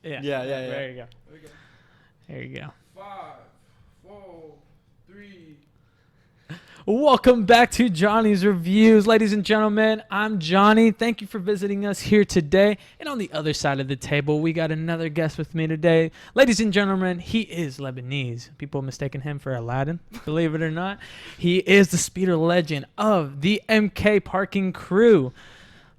Yeah. There you go. Okay. There you go. 5, 4, 3. Welcome back to Johnny's Reviews. Ladies and gentlemen, I'm Johnny. Thank you for visiting us here today. And on the other side of the table, we got another guest with me today. Ladies and gentlemen, he is Lebanese. People mistaken him for Aladdin, believe it or not. He is the speeder legend of the MK parking crew.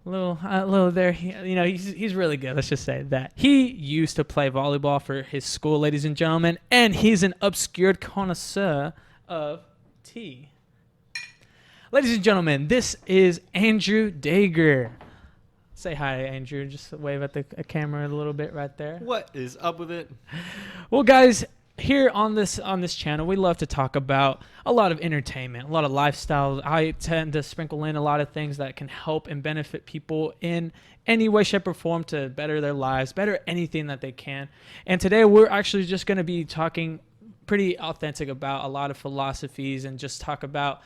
A little there. He's really good. Let's just say that. He used to play volleyball for his school, ladies and gentlemen, and he's an obscured connoisseur of tea. Ladies and gentlemen, this is Andrew Dagher. Say hi, Andrew. Just wave at the camera a little bit right there. What is up with it? Well, guys, here on this channel, we love to talk about a lot of entertainment, a lot of lifestyle. I tend to sprinkle in a lot of things that can help and benefit people in any way, shape, or form to better their lives, better anything that they can. And today we're actually just going to be talking pretty authentic about a lot of philosophies and just talk about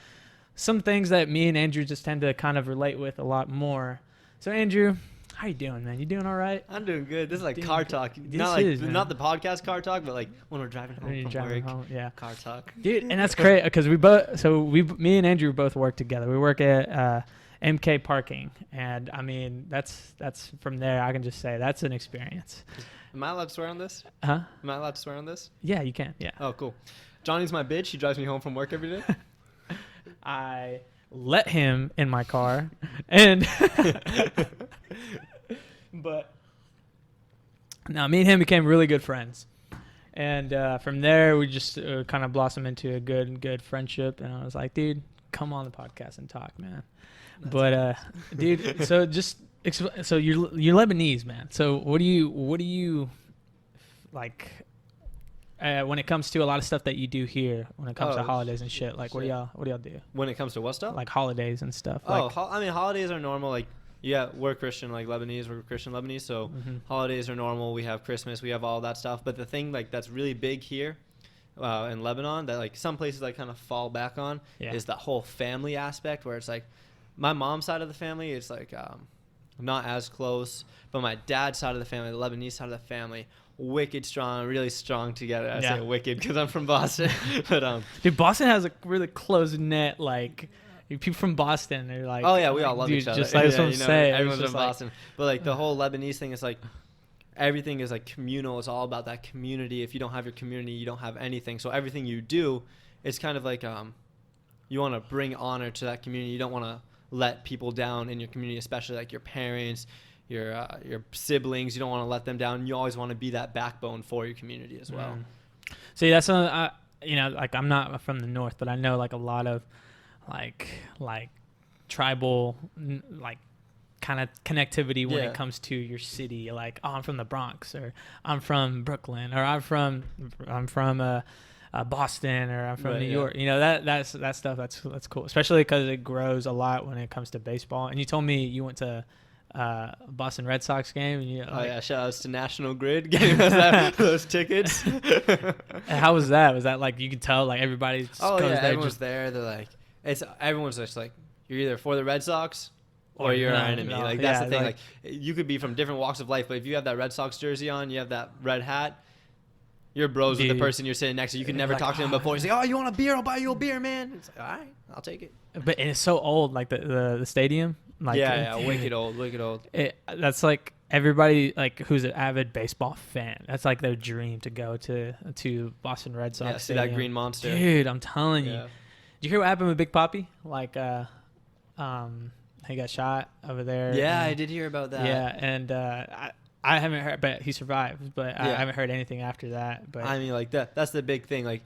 some things that me and Andrew just tend to kind of relate with a lot more. So, Andrew, how you doing, man? You doing all right? I'm doing good. This is like car talk. This Not the podcast car talk, but like when we're driving home from work. Yeah. Car talk. Dude, and that's great because me and Andrew both work together. We work at MK Parking, and I mean that's from there. I can just say that's an experience. Am I allowed to swear on this? Huh? Am I allowed to swear on this? Yeah, you can. Yeah. Oh, cool. Johnny's my bitch. He drives me home from work every day. I let him in my car, and but now me and him became really good friends, and from there we just kind of blossomed into a good friendship. And I was like, dude, come on the podcast and talk, man. Dude, so just so you're Lebanese, man. So what do you like? When it comes to a lot of stuff that you do here, when it comes to holidays and shit, like what do y'all do? When it comes to what stuff? Like holidays and stuff. Holidays are normal. Like, yeah, we're Christian, like Lebanese. We're Christian Lebanese, so holidays are normal. We have Christmas. We have all that stuff. But the thing like that's really big here in Lebanon that like some places like kind of fall back on is that whole family aspect where it's like my mom's side of the family is like not as close, but my dad's side of the family, the Lebanese side of the family, wicked strong, really strong together. I say wicked because I'm from Boston, but dude, Boston has a really close knit like people from Boston. They're like, oh yeah, we all love each other. Just like what I'm saying, everyone's from Boston, but like the whole Lebanese thing is like everything is like communal. It's all about that community. If you don't have your community, you don't have anything. So everything you do, it's kind of like you want to bring honor to that community. You don't want to let people down in your community, especially like your parents, your siblings. You don't want to let them down. You always want to be that backbone for your community as well. See, that's like I'm not from the north, but I know like a lot of like tribal like kind of connectivity when it comes to your city. Like, oh, I'm from the Bronx, or I'm from Brooklyn, or I'm from Boston, or I'm from New York. You know, that stuff that's cool, especially because it grows a lot when it comes to baseball. And you told me you went to Boston Red Sox game. And shout outs to National Grid getting us those tickets. How was that? Was that like you could tell like everybody just goes there? Everyone's there. They're like, everyone's just like, you're either for the Red Sox or you're our enemy. Like that's the thing. Like you could be from different walks of life, but if you have that Red Sox jersey on, you have that red hat, you're bros with the person you're sitting next to. You can never talk to him before. You say, oh, you want a beer? I'll buy you a beer, man. It's like, all right, I'll take it. But it's so old, like the stadium. Like, wicked old. That's like everybody like who's an avid baseball fan. That's like their dream to go to Boston Red Sox. Yeah, see that green monster. Dude, I'm telling you. Did you hear what happened with Big Papi? Like, he got shot over there. Yeah, I did hear about that. Yeah, and I haven't heard, but he survived. But I haven't heard anything after that. But I mean, like that's the big thing. Like,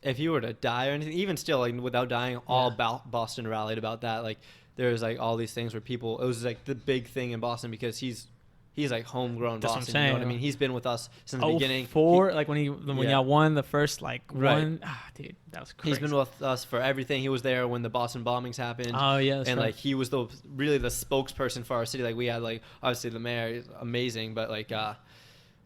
if you were to die or anything, even still, like without dying, all Boston rallied about that. Like, there was like all these things where people. It was like the big thing in Boston because he's like homegrown That's Boston. What I'm saying. You know what I mean? He's been with us since the beginning. Like when y'all won the first one. Dude, that was crazy. He's been with us for everything. He was there when the Boston bombings happened. Oh yeah, and like he was really the spokesperson for our city. Like we had like obviously the mayor is amazing, but like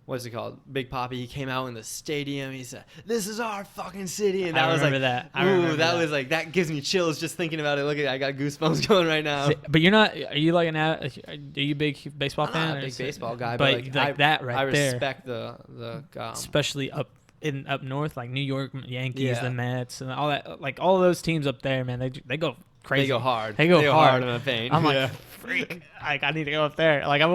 what's it called? Big Papi. He came out in the stadium. He said, "This is our fucking city," and that I was like, remember that. that was like that gives me chills just thinking about it. Look at, I got goosebumps going right now. But you're not. Are you like are you a big baseball I'm fan? not a big baseball guy, but like that right I there. respect the Especially up north, like New York Yankees, Yeah. the Mets, and all that. Like all of those teams up there, man. They go crazy. They go hard. They go hard in the paint. I'm like, freak. Like I need to go up there. Like I've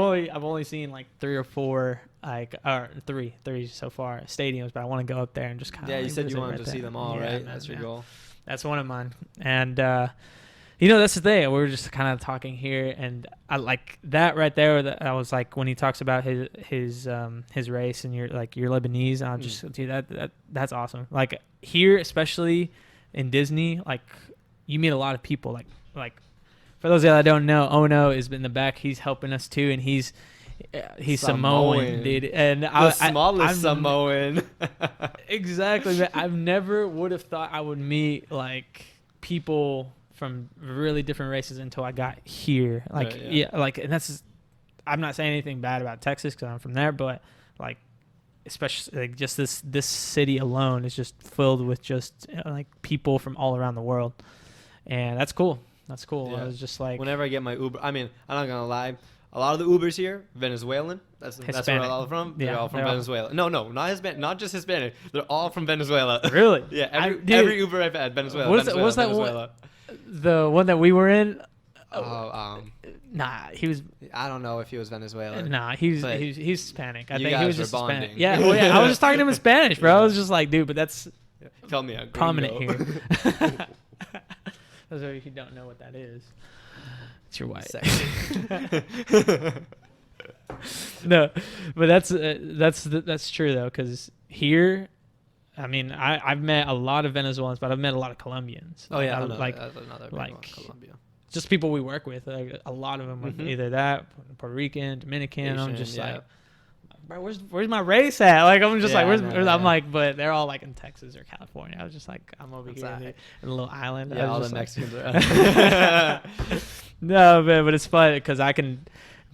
only seen like 3 or 4, like or three so far stadiums, but I want to go up there and just kind of. Yeah, you said you visit wanted right to there. see them all, Yeah, right? man, That's your yeah. goal. That's one of mine. And that's the thing. We were just kind of talking here, and I like that right there. I was like, when he talks about his race, and you're Lebanese, and I'll just dude, that's awesome. Like here, especially in Disney, like you meet a lot of people. Like for those that don't know, Ono is in the back. He's helping us too, and he's Samoan, dude. And the smallest Samoan. Exactly. But I've never would have thought I would meet like people from really different races until I got here. Like, Right, yeah. like, and that's, I'm not saying anything bad about Texas because I'm from there, but like, especially like just this city alone is just filled with just like people from all around the world, and that's cool. That's cool. Yeah. I was just like, Whenever I get my Uber, I mean, I'm not gonna lie. A lot of the Ubers here, Venezuelan. That's where Hispanic. they're all from. They're Yeah, all from they're all- Venezuela. No, not Hispanic. Not just Hispanic. They're all from Venezuela. Really? Yeah. Dude, Every Uber I've had, Venezuela. What's Venezuela, that one? Venezuela. The one that we were in. Oh, Nah, he was. I don't know if he was Venezuelan. Nah, he's But he's Hispanic. I you think he was guys just were Hispanic. bonding. Yeah, well, yeah. I was just talking to him in Spanish, bro. I was just like, dude, but that's Call me a gringo. prominent here. Those of you who don't know what that is, it's your wife. Sexy. No, but that's true though, because here, I mean, I've met a lot of Venezuelans, but I've met a lot of Colombians. Oh yeah, like that's another big like- one, Colombia. just people we work with. Like, a lot of them are Mhm. either that, Puerto Rican, Dominican. I'm Asian, just yeah. like, bro, where's my race at? Like I'm just Yeah, like, where's, I know, I'm yeah. like, but they're all like in Texas or California. I was just like, I'm over That's here alright. in a little island. I Yeah, was all just the like- Mexicans are. No, man, but it's fun because I can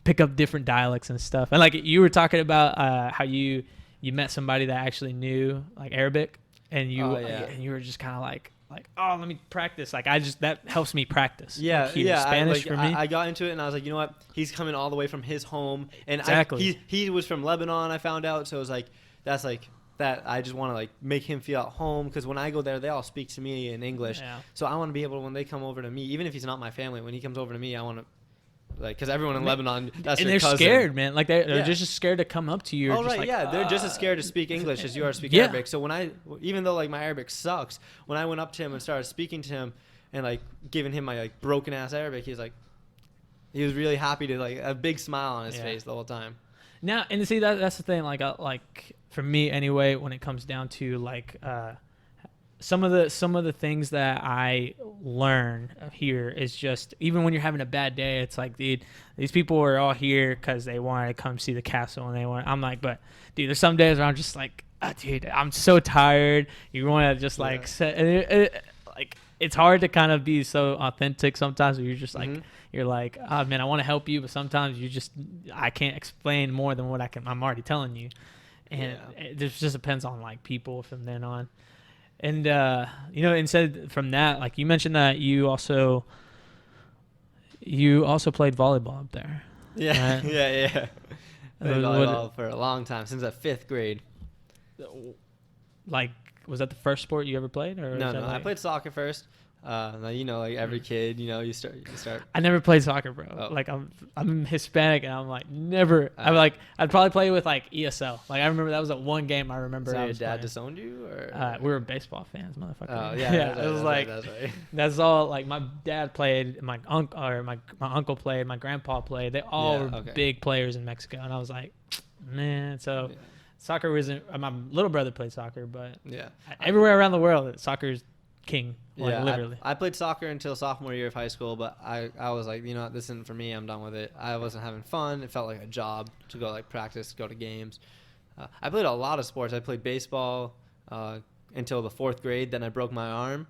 pick up different dialects and stuff. And like you were talking about how you met somebody that actually knew like Arabic, and you Oh, yeah. and you were just kind of like oh, let me practice. Like that helps me practice. Yeah, like, here, yeah. Spanish for me. I got into it and I was like, you know what? He's coming all the way from his home, and Exactly. he was from Lebanon. I found out, so it was like that's like that. I just want to like make him feel at home because when I go there, they all speak to me in English. Yeah. So I want to be able to, when they come over to me, even if he's not my family, when he comes over to me, I want to like because everyone in Lebanon, that's and your they're cousin. scared, man. Like they're Yeah. just scared to come up to you. Oh just right, like, yeah, they're just as scared to speak English as you are to speak Yeah. Arabic. So even though like my Arabic sucks, when I went up to him and started speaking to him and like giving him my like broken ass Arabic, he was really happy to like a big smile on his Yeah. face the whole time. Now, and see that's the thing. Like for me anyway, when it comes down to like some of the things that I learn here is just even when you're having a bad day, it's like, dude, these people are all here because they want to come see the castle, and I'm like, but dude, there's some days where I'm just like, dude, I'm so tired. You want to just like like it's hard to kind of be so authentic sometimes. Where you're just like. Mhm. You're like, oh man, I want to help you, but sometimes I can't explain more than what I'm already telling you, and it just depends on like people from then on, and instead from that, like you mentioned that you also played volleyball up there. Yeah, Right. yeah. Played What- volleyball for a long time since the 5th grade. Like, was that the first sport you ever played, or No, was that I like- played soccer first. Like every kid, you start. I never played soccer, bro. Oh. Like I'm Hispanic, and I'm like never. I'd probably play with like ESL. Like I remember that was that one game I remember. So I your was dad playing. disowned you, or We were baseball fans, motherfucker. Oh yeah, It was like that's right. that's all. Like my dad played, my uncle played, my grandpa played. They all Yeah, were okay. big players in Mexico, and I was like, man. So Yeah. soccer wasn't. My little brother played soccer, but Yeah. everywhere around the world, soccer's king. Like, Yeah, literally. I played soccer until sophomore year of high school, but I was like, you know what, this isn't for me. I'm done with it. I wasn't having fun. It felt like a job to go like practice, go to games. I played a lot of sports. I played baseball until the 4th grade. Then I broke my arm,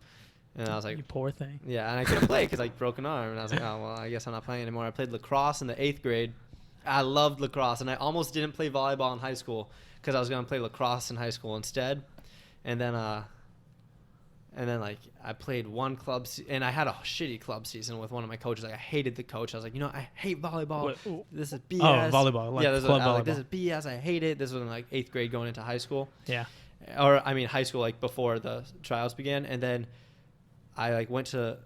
and I was like, you poor thing. yeah, and I couldn't play because I broke an arm, and I was like, oh well, I guess I'm not playing anymore. I played lacrosse in the 8th grade. I loved lacrosse, and I almost didn't play volleyball in high school because I was gonna play lacrosse in high school instead, and then like I played one and I had a shitty club season with one of my coaches. Like I hated the coach. I was like, I hate volleyball. This is BS. Oh, volleyball. Like club volleyball. Like, this is BS. I hate it. This was in like 8th grade going into high school. Yeah. Or I mean high school, like before the trials began, and then I like went to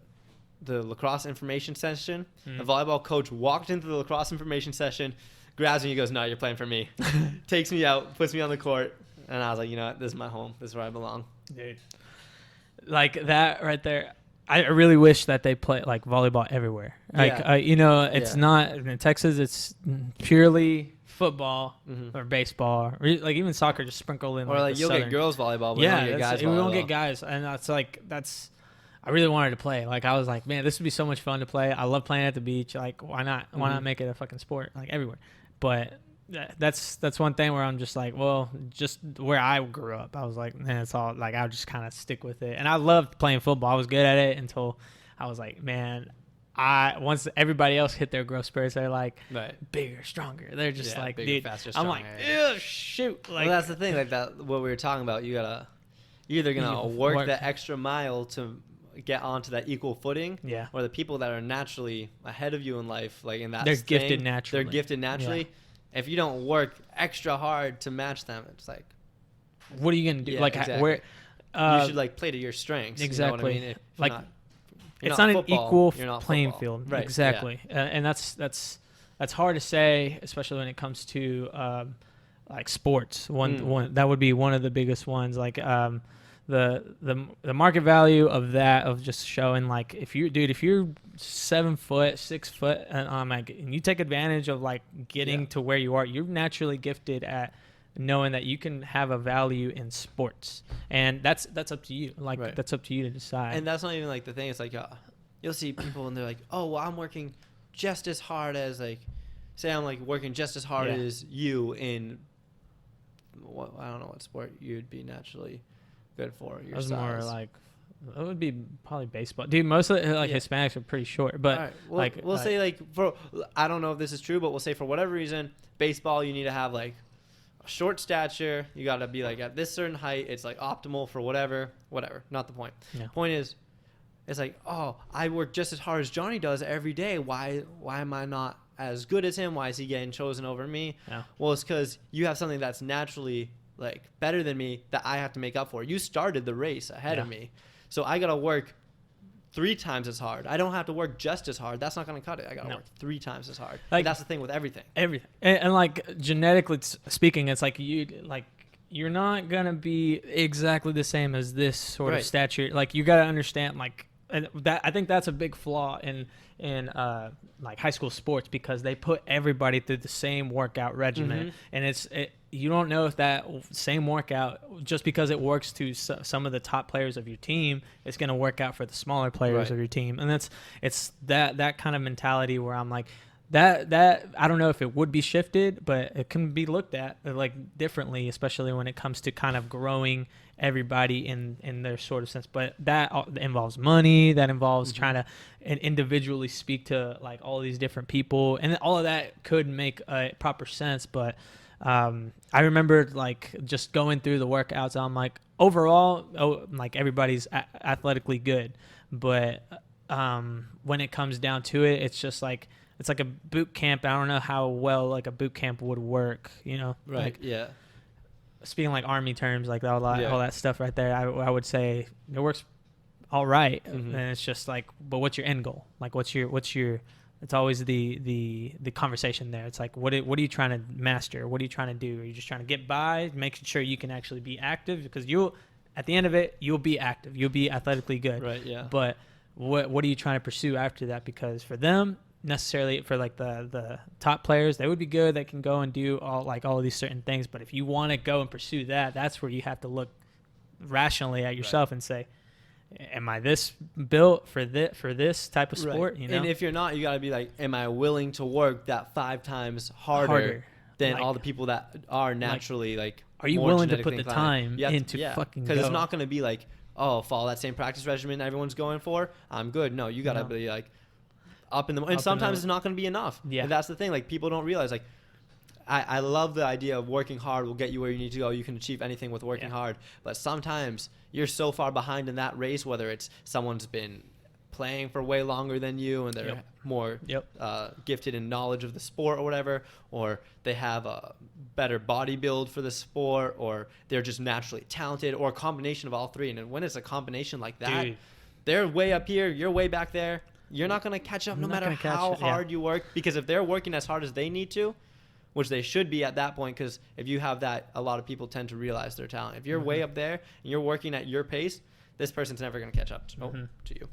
the lacrosse information session. The volleyball coach walked into the lacrosse information session, grabs me, he goes, "No, you're playing for me." Takes me out, puts me on the court, and I was like, you know what? This is my home. This is where I belong. Dude. Like that right there. I really wish that they play like volleyball everywhere. Like, it's not in Texas. It's purely football or baseball, or like even soccer. Just sprinkle in. Or like you'll get girls volleyball, but we don't get guys volleyball. We don't get guys, and that's. I really wanted to play. Like I was like, man, this would be so much fun to play. I love playing at the beach. Like, why not? Why not make it a fucking sport? Like everywhere. But that's one thing where I'm just like, well, just where I grew up, I was like, man, it's all like I'll just kind of stick with it. And I loved playing football. I was good at it until I was like, man, once everybody else hit their growth spurts, they're like bigger, stronger. They're just like, bigger, dude, faster, stronger. I'm like, ew, shoot. Like, well, that's the thing. Like that, what we were talking about. You're either gonna work the extra mile to get onto that equal footing, or the people that are naturally ahead of you in life, like in that they're gifted naturally. They're gifted naturally. If you don't work extra hard to match them, it's like, what are you gonna do? Like exactly. where you should like play to your strengths. Exactly. You know what I mean? Like it's not an equal playing football. field. Right. Exactly. And that's hard to say, especially when it comes to like sports. One that would be one of the biggest ones. Like the market value of that, of just showing like if you're 7 foot, 6 foot, and you take advantage of like getting to where you are, you're naturally gifted at knowing that you can have a value in sports, and that's up to you. Like that's up to you to decide. And that's not even like the thing. It's like you'll see people and they're like, oh, well, I'm working just as hard as like, say I'm like working just as hard as you in I don't know what sport you'd be naturally good for. Your size. More like it would be probably baseball, dude. Most of it, like Hispanics are pretty short, but right. Well, we'll say like for I don't know if this is true, but we'll say for whatever reason, baseball you need to have like a short stature. You got to be like at this certain height. It's like optimal for whatever. Not the point. Yeah. Point is, it's like, oh, I work just as hard as Johnny does every day. Why am I not as good as him? Why is he getting chosen over me? Yeah. Well, it's because you have something that's naturally like better than me that I have to make up for. You started the race ahead of me. So I got to work 3 times as hard. I don't have to work just as hard. That's not going to cut it. I got to work 3 times as hard. Like, that's the thing with everything. And like genetically speaking, it's like you're not going to be exactly the same as this sort of stature. Like you got to understand like, and that I think that's a big flaw in like high school sports, because they put everybody through the same workout regimen, and you don't know if that same workout, just because it works to some of the top players of your team, it's going to work out for the smaller players of your team. And it's that kind of mentality where I'm like, that I don't know if it would be shifted, but it can be looked at like differently, especially when it comes to kind of growing everybody in their sort of sense. But that involves money, that involves trying to individually speak to like all these different people, and all of that could make proper sense. But I remember like just going through the workouts, I'm like, overall, like everybody's athletically good, but when it comes down to it, it's just like, it's like a boot camp. I don't know how well like a boot camp would work, you know? Right. Like, speaking like Army terms, like all that stuff right there, I would say it works all right. And it's just like, but what's your end goal? Like what's your it's always the conversation there. It's like, what are you trying to master? What are you trying to do? Are you just trying to get by, making sure you can actually be active? Because at the end of it, you'll be active. You'll be athletically good. Right. Yeah. But what are you trying to pursue after that? Because for them, necessarily for like the top players, they would be good. They can go and do all of these certain things. But if you want to go and pursue that, that's where you have to look rationally at yourself and say, am I this built for this type of sport? You know? And if you're not, you got to be like, am I willing to work that 5 times harder than all the people that are naturally like are you willing to put the time into fucking because it's not going to be like, oh, follow that same practice regimen everyone's going for, I'm good. No, you got to be like, up in the and sometimes it's not going to be enough. Yeah. And that's the thing. Like, people don't realize, like, I love the idea of working hard will get you where you need to go. You can achieve anything with working hard. But sometimes you're so far behind in that race, whether it's someone's been playing for way longer than you and they're more gifted in knowledge of the sport or whatever, or they have a better body build for the sport, or they're just naturally talented, or a combination of all three. And when it's a combination like that, they're way up here, you're way back there. You're not going to catch up no matter how hard you work, because if they're working as hard as they need to, which they should be at that point, because if you have that, a lot of people tend to realize their talent. If you're way up there and you're working at your pace, this person's never going to catch up to you.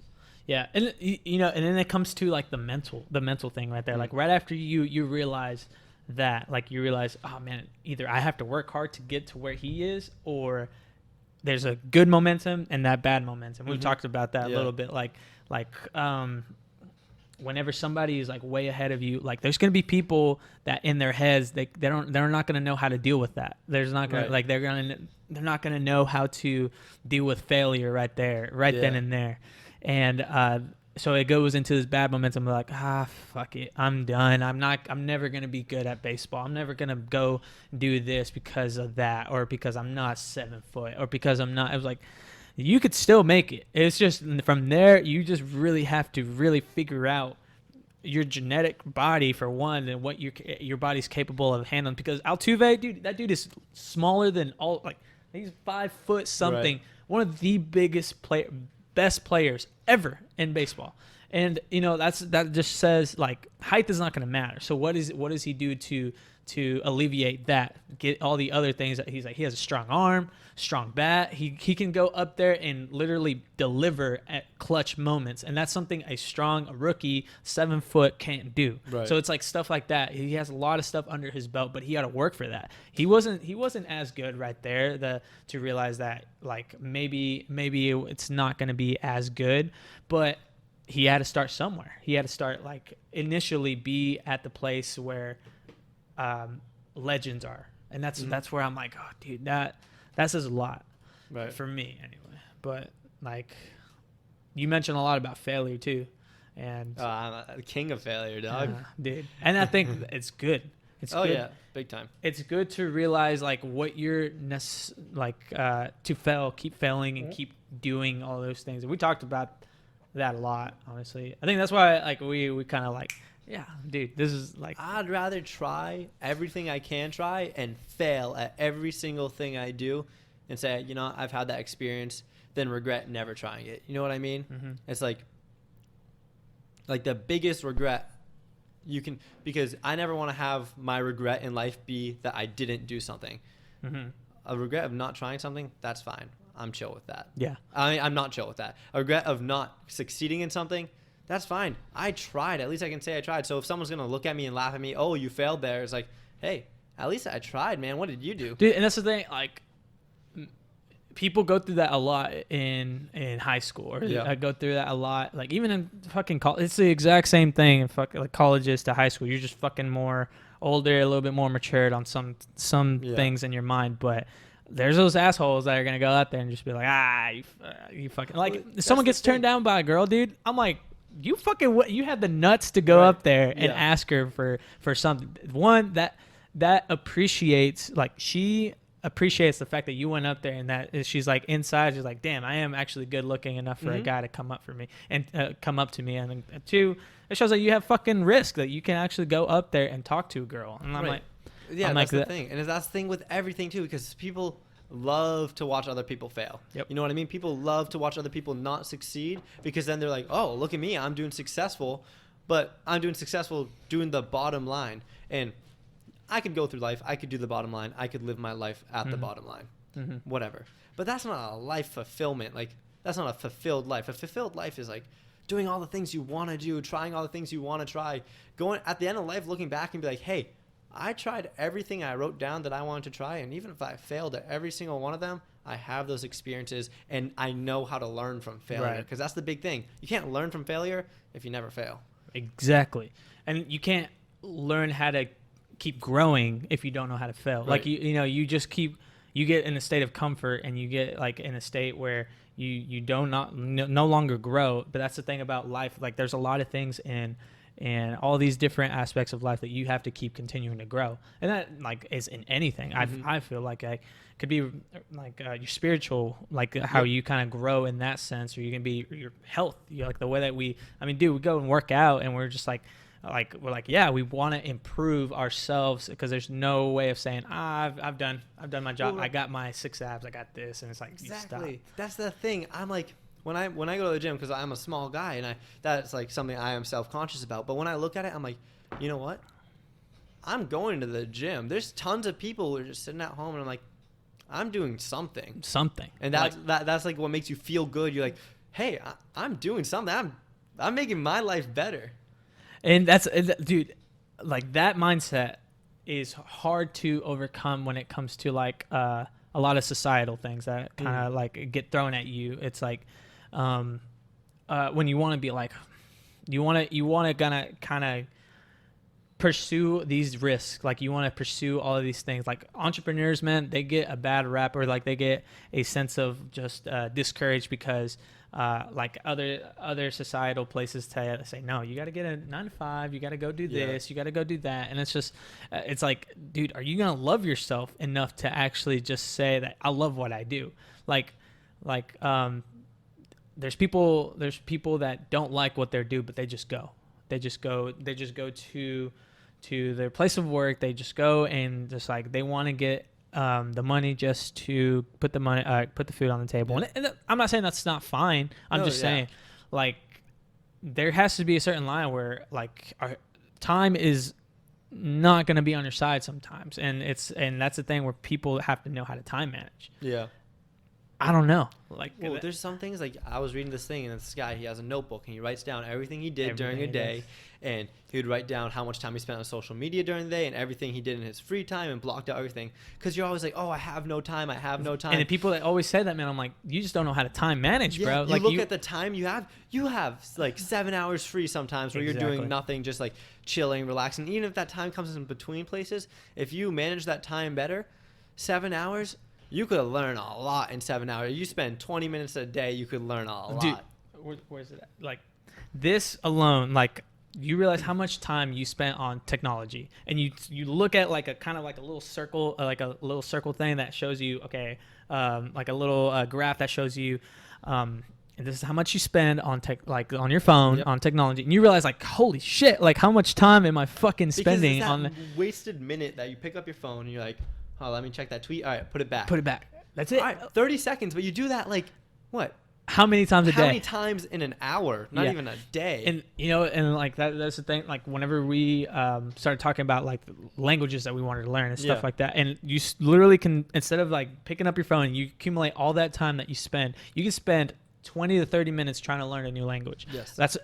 Yeah, and you know, and then it comes to like the mental thing right there. Like right after you realize that, like you realize, oh man, either I have to work hard to get to where he is, or there's a good momentum and that bad momentum. We've talked about that a little bit. Like whenever somebody is like way ahead of you, like there's gonna be people that in their heads they're not gonna know how to deal with that. There's not gonna like they're not gonna know how to deal with failure right then and there. And so it goes into this bad momentum. Like, fuck it, I'm done. I'm never gonna be good at baseball. I'm never gonna go do this because of that, or because I'm not 7 foot, or because I'm not. It was like, you could still make it. It's just from there, you just really have to really figure out your genetic body for one, and what your body's capable of handling. Because Altuve, dude, that dude is smaller than all. Like, he's 5 foot something. Right. One of the best players ever in baseball. And you know, that just says like height is not going to matter. So what does he do to alleviate that? Get all the other things that he's like. He has a strong arm, strong bat. He can go up there and literally deliver at clutch moments, and that's something a rookie 7 foot can't do. Right. So it's like stuff like that. He has a lot of stuff under his belt, but he got to work for that. He wasn't as good right there to realize that like maybe it's not going to be as good, but he had to start somewhere. He had to start like initially be at the place where legends are, and that's where I'm like, oh dude, that says a lot, right, for me anyway. But like, you mentioned a lot about failure too, and I'm a king of failure, dog. Dude, and I think it's good. It's good. Yeah, big time. It's good to realize like what you're to fail, keep failing, and keep doing all those things. And we talked about that a lot, honestly. I think that's why like we kind of like, yeah, dude, this is like, I'd rather try everything I can try and fail at every single thing I do and say, you know, I've had that experience, than regret never trying it. You know what I mean? Mm-hmm. It's like the biggest regret you can, because I never want to have my regret in life be that I didn't do something. Mm-hmm. A regret of not trying something, that's fine. I'm chill with that. Yeah. I'm not chill with that. A regret of not succeeding in something, that's fine. I tried. At least I can say I tried. So if someone's going to look at me and laugh at me, oh, you failed there, it's like, hey, at least I tried, man. What did you do? Dude, and that's the thing. Like, people go through that a lot in high school, or I go through that a lot. Like, even in fucking college, it's the exact same thing in like colleges to high school. You're just fucking more older, a little bit more matured on some things in your mind. But there's those assholes that are going to go out there and just be like, you fucking, like, if someone gets turned down by a girl, dude, I'm like, you had the nuts to go up there and ask her for something. One, that appreciates, like, she appreciates the fact that you went up there, and that she's like inside, she's like, damn, I am actually good looking enough for a guy to come up for me and come up to me. And then two, it shows that you have fucking risk, that you can actually go up there and talk to a girl. And I'm like, yeah, that's the thing. And that's the thing with everything too, because people love to watch other people fail. Yep. You know what I mean? People love to watch other people not succeed, because then they're like, oh, look at me, I'm doing successful, but I'm doing successful doing the bottom line. And I could go through life, I could do the bottom line, I could live my life at the bottom line, whatever. But that's not a life fulfillment. Like, that's not a fulfilled life. A fulfilled life is like doing all the things you want to do, trying all the things you want to try, going at the end of life, looking back and be like, hey, I tried everything I wrote down that I wanted to try, and even if I failed at every single one of them, I have those experiences, and I know how to learn from failure, because that's the big thing. You can't learn from failure if you never fail. Exactly. And you can't learn how to keep growing if you don't know how to fail. Right. Like, you get in a state of comfort, and you get like in a state where you don't no longer grow. But that's the thing about life. Like there's a lot of things and all these different aspects of life that you have to keep continuing to grow, and that like is in anything. I feel like I could be like your spiritual, like how you kind of grow in that sense, or you can be your health. You know, like the way that we go and work out, and we're just like we're like, yeah, we want to improve ourselves, because there's no way of saying I've done my job. Well, I got my 6 abs, I got this, and it's like exactly. That's the thing. I'm like, when I go to the gym, because I'm a small guy, and that's like something I am self-conscious about. But when I look at it, I'm like, you know what? I'm going to the gym. There's tons of people who are just sitting at home, and I'm like, I'm doing something. And that's like what makes you feel good. You're like, hey, I'm doing something. I'm making my life better. And that's, dude, like that mindset is hard to overcome when it comes to like a lot of societal things that kind of like get thrown at you. It's like when you want to be like, you want to kind of pursue these risks, like you want to pursue all of these things. Like entrepreneurs, man, they get a bad rap, or like they get a sense of just discouraged because like other societal places say, no, you got to get a 9 to 5, you got to go do this, you got to go do that. And it's just it's like, dude, are you gonna love yourself enough to actually just say that I love what I do? Like there's people that don't like what they do, but they just go to their place of work. They just go and just like they want to get the money just to put the food on the table. And I'm not saying that's not fine. I'm just saying, like, there has to be a certain line where like our time is not going to be on your side sometimes, and that's the thing where people have to know how to time manage. Yeah. I don't know. Like, well, there's some things, like I was reading this thing, and this guy, he has a notebook, and he writes down everything he did during a day, and he would write down how much time he spent on social media during the day, and everything he did in his free time, and blocked out everything. Because you're always like, oh, I have no time. And the people that always say that, man, I'm like, you just don't know how to time manage, bro. Like, you look at the time you have like 7 hours free sometimes where you're doing nothing, just like chilling, relaxing. Even if that time comes in between places, if you manage that time better, 7 hours, you could learn a lot in 7 hours. You spend 20 minutes a day, you could learn a lot. Dude, where's it at? Like, this alone, like, you realize how much time you spent on technology, and you look at like a kind of like a little circle, thing that shows you, okay, like a little graph that shows you, and this is how much you spend on like on your phone, on technology, and you realize like, holy shit, like how much time am I fucking spending on the wasted minute that you pick up your phone and you're like, oh, let me check that tweet. All right, put it back. That's it. All right, 30 seconds, but you do that like, what? How many times a day? How many times in an hour? Not even a day. And, and like that's the thing, like whenever we started talking about like languages that we wanted to learn and stuff like that, and you literally can, instead of like picking up your phone and you accumulate all that time that you can spend 20 to 30 minutes trying to learn a new language. Yes. That's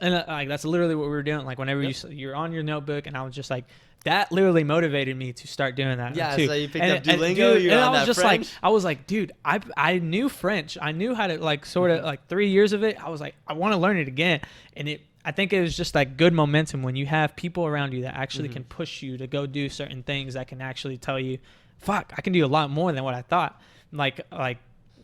literally what we were doing. Like whenever you're on your notebook, and I was just like, that literally motivated me to start doing that. Yeah, too. So you picked up Duolingo. And I was just French? Like, I was like, dude, I knew French. I knew how to like sort of like 3 years of it. I was like, I want to learn it again. And I think it was just like good momentum when you have people around you that actually can push you to go do certain things that can actually tell you, fuck, I can do a lot more than what I thought. Like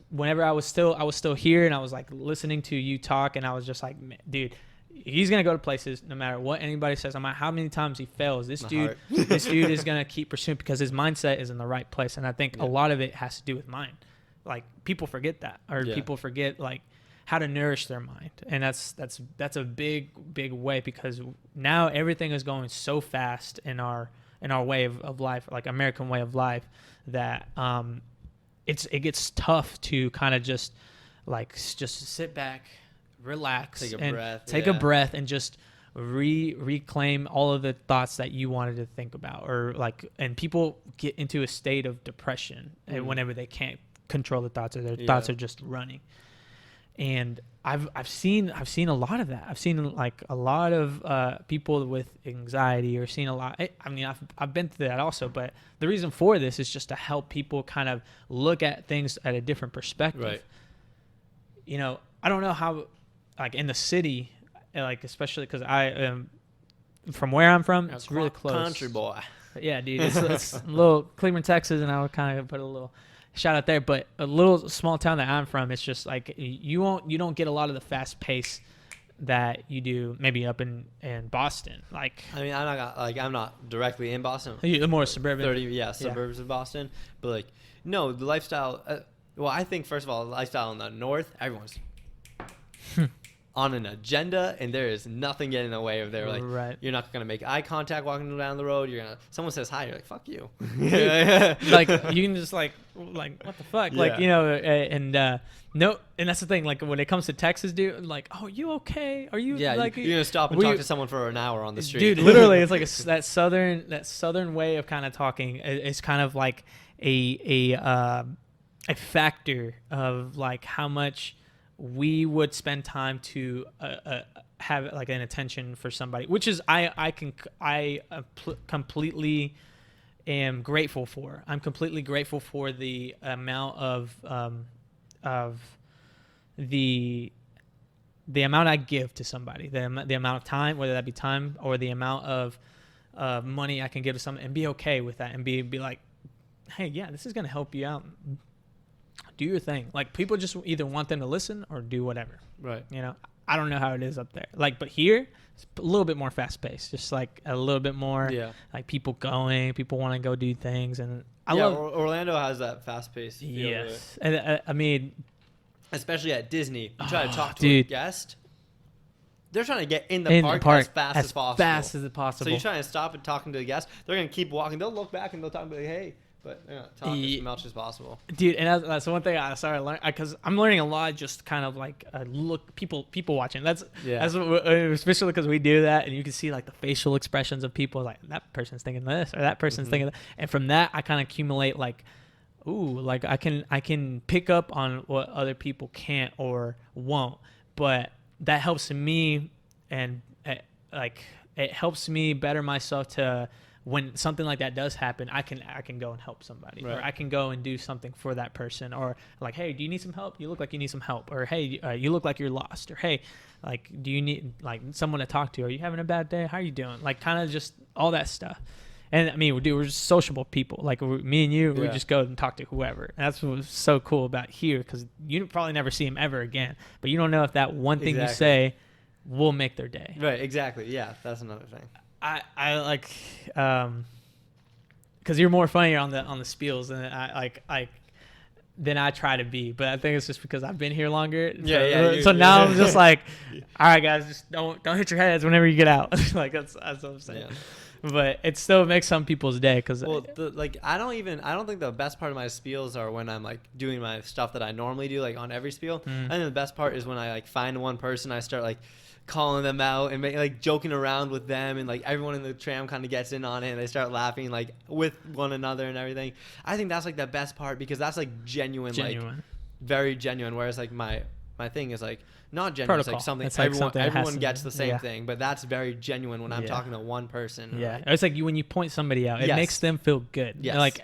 whenever I was still here, and I was like listening to you talk, and I was just like, dude, he's gonna go to places no matter what anybody says. I'm like, how many times he fails, this dude is gonna keep pursuing, because his mindset is in the right place. And I think a lot of it has to do with mind. Like, people forget that, or people forget like how to nourish their mind, and that's a big way, because now everything is going so fast in our way of life, like American way of life, that it gets tough to kind of just sit back, relax, take a breath, and just reclaim all of the thoughts that you wanted to think about, or like, and people get into a state of depression whenever they can't control the thoughts, or their thoughts are just running. And I've seen a lot of that. I've seen like a lot of people with anxiety, or seen a lot. I mean, I've been through that also. But the reason for this is just to help people kind of look at things at a different perspective. Right. You know, I don't know how, like in the city, like especially because I am from where I'm from, it's really close. Country boy. Yeah, dude, it's a little Cleveland, Texas, and I would kind of put a little. shout out there. But a little small town that I'm from, it's just like you don't get a lot of the fast pace that you do maybe up in Boston. Like, I mean, I'm not directly in Boston. the more suburban. Suburbs of Boston. But like, no, the lifestyle. Well, I think first of all, the lifestyle in the north, everyone's on an agenda, and there is nothing getting in the way of their like. Right. You're not gonna make eye contact walking down the road. Someone says hi, you're like, fuck you. Like you can just like what the fuck, like no, and that's the thing. Like when it comes to Texas, dude, like, oh, you okay? Are you? Yeah, like, you're gonna stop and talk to someone for an hour on the street, dude. Literally, it's like that southern way of kind of talking. It's kind of like a factor of like how much we would spend time to have like an attention for somebody, which is I completely am grateful for. I'm completely grateful for the amount of the amount I give to somebody, the amount of time, whether that be time or the amount of money I can give to someone, and be okay with that, and be like, hey, yeah, this is gonna help you out. Do your thing. Like, people just either want them to listen or do whatever. Right. You know, I don't know how it is up there. Like, but here, it's a little bit more fast paced. Just like a little bit more. Yeah. Like people want to go do things, and I yeah, love. Orlando has that fast paced feel. Yes, and I mean, especially at Disney, you try to talk to a guest. They're trying to get in the park as fast as possible. Fast as possible. So you're trying to stop and talking to the guest. They're gonna keep walking. They'll look back and they'll talk and be like, hey. But they're not talking as much as possible. Dude, and that's the one thing I started learning, because I'm learning a lot, just kind of like people watching. That's especially because we do that, and you can see like the facial expressions of people, like that person's thinking this or that person's thinking that, and from that I kind of accumulate like, ooh, like I can pick up on what other people can't or won't, but that helps me, and like it helps me better myself to. When something like that does happen, I can go and help somebody, or I can go and do something for that person, or like, hey, do you need some help? You look like you need some help, or hey, you look like you're lost, or hey, like, do you need like someone to talk to? Are you having a bad day? How are you doing? Like, kind of just all that stuff. And I mean, we're just sociable people. Like me and you, we just go and talk to whoever. And that's what was so cool about here, because you probably never see them ever again, but you don't know if that one thing you say will make their day. Right. Exactly. Yeah, that's another thing. I like, because you're more funnier on the spiels than than I try to be, but I think it's just because I've been here longer. So now I'm just like, all right, guys, just don't hit your heads whenever you get out. Like that's what I'm saying. Yeah. But it still makes some people's day, because I don't think the best part of my spiels are when I'm like doing my stuff that I normally do, like on every spiel. I think the best part is when I like find one person, I start like calling them out and like joking around with them, and like everyone in the tram kind of gets in on it and they start laughing like with one another and everything. I think that's like the best part, because that's like genuine. Like very genuine, whereas like my thing is like not genuine. Protocol. It's like something it's like everyone gets the same thing, but that's very genuine when I'm talking to one person. Yeah, like, it's like when you point somebody out, it makes them feel good. Yes. Like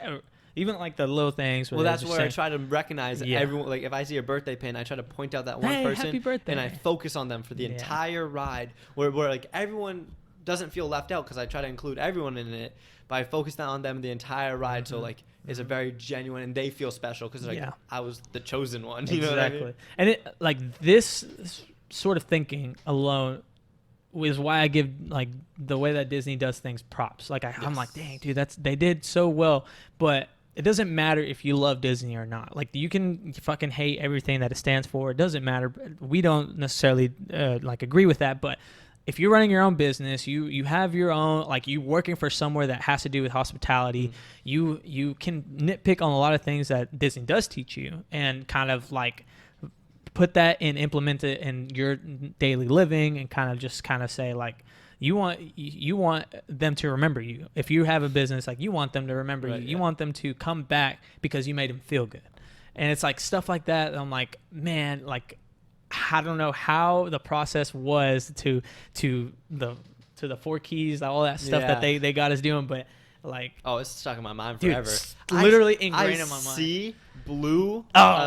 even like the little things. Well, that's where I try to recognize everyone. Like if I see a birthday pin, I try to point out that one person, happy birthday, and I focus on them for the entire ride. Where like everyone doesn't feel left out, because I try to include everyone in it, but I focus on them the entire ride. So like it's a very genuine, and they feel special, because like I was the chosen one. You know what I mean? And it like this sort of thinking alone is why I give like the way that Disney does things props. Like I'm like, dang, dude, they did so well, but it doesn't matter if you love Disney or not. Like you can fucking hate everything that it stands for. It doesn't matter. We don't necessarily like agree with that. But if you're running your own business, you have your own, like you working for somewhere that has to do with hospitality, you can nitpick on a lot of things that Disney does teach you, and kind of like put that and implement it in your daily living, and kind of say like, you want them to remember you. If you have a business, like you want them to remember you. You want them to come back because you made them feel good. And it's like stuff like that. I'm like, man, like I don't know how the process was to the 4 keys, all that stuff that they got us doing, but like, oh, it's stuck in my mind dude, forever. Literally ingrained in my mind. I see blue.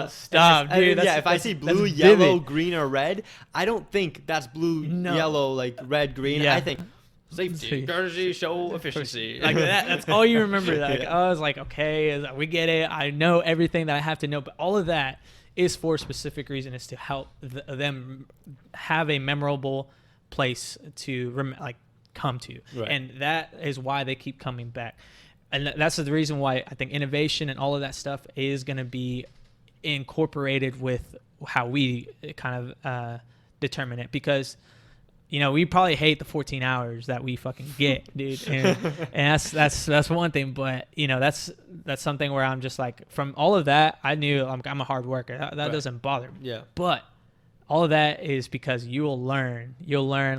Stop, dude. If I see blue, yellow, green, or red, I don't think that's blue, yellow, like red, green. I think Safety, courtesy, show efficiency. Like that's all you remember. Like I was like, okay, we get it. I know everything that I have to know, but all of that is for a specific reason. Is to help them have a memorable place to come to, Right. and that is why they keep coming back. And that's the reason why I think innovation and all of that stuff is going to be incorporated with how we kind of determine it, because we probably hate the 14 hours that we fucking get, dude, and that's one thing, but that's something where I'm just like, from all of that, I knew I'm a hard worker. That Right. doesn't bother me. Yeah. But all of that is because you'll learn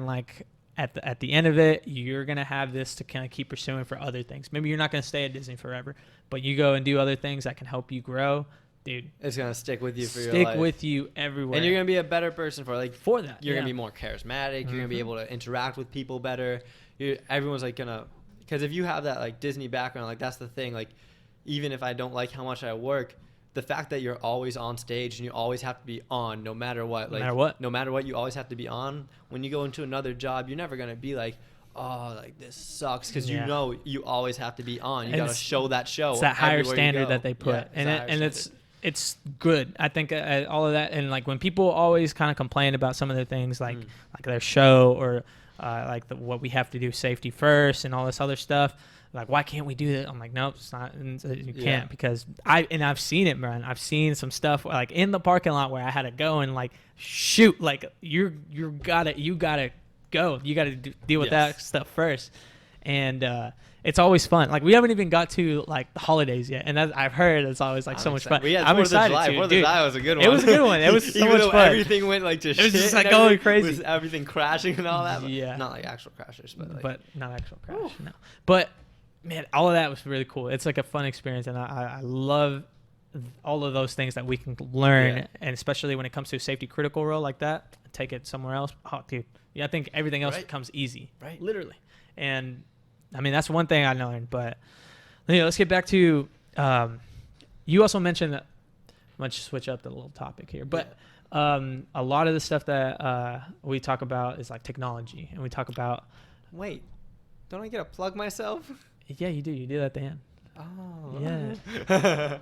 like at the end of it, you're going to have this to kind of keep pursuing for other things. Maybe you're not going to stay at Disney forever, but you go and do other things that can help you grow. Dude, It's going to stick with you for your life. stick with you everywhere. And you're going to be a better person for that. You're going to be more charismatic. You're going to be able to interact with people better. Everyone's like going to, because if you have that like Disney background, like that's the thing. Like, even if I don't like how much I work, the fact that you're always on stage and you always have to be on no matter what. Like, no matter what, you always have to be on. When you go into another job, you're never going to be like, oh, like this sucks, because you know you always have to be on. You got to show that show. It's that higher standard that they put. Yeah, and it's good. I think all of that, and like when people always kind of complain about some of the things like their show or what we have to do safety first and all this other stuff, like, why can't we do that? I'm like, nope, it's not. You can't, because I've seen it, man. I've seen some stuff like in the parking lot where I had to go and like shoot, like you gotta go. You gotta deal with that stuff first, and it's always fun. Like, we haven't even got to like the holidays yet, and I've heard it's always like so much fun. I'm excited. 4th of July was a good one. It was a good one. It was so even much though fun. Everything went like to shit. It was just like going crazy with everything crashing and all that. Yeah, not like actual crashers, but but not actual crash. No, but man, all of that was really cool. It's like a fun experience, and I love all of those things that we can learn, and especially when it comes to a safety critical role like that, take it somewhere else. Oh, dude, I think everything else becomes easy, literally. And I mean, that's one thing I learned. But let's get back to you also mentioned that. Let's switch up the little topic here, but a lot of the stuff that we talk about is like technology, and we talk about. Wait, don't I get to plug myself? Yeah, you do. You do that at the end. Oh. Yeah.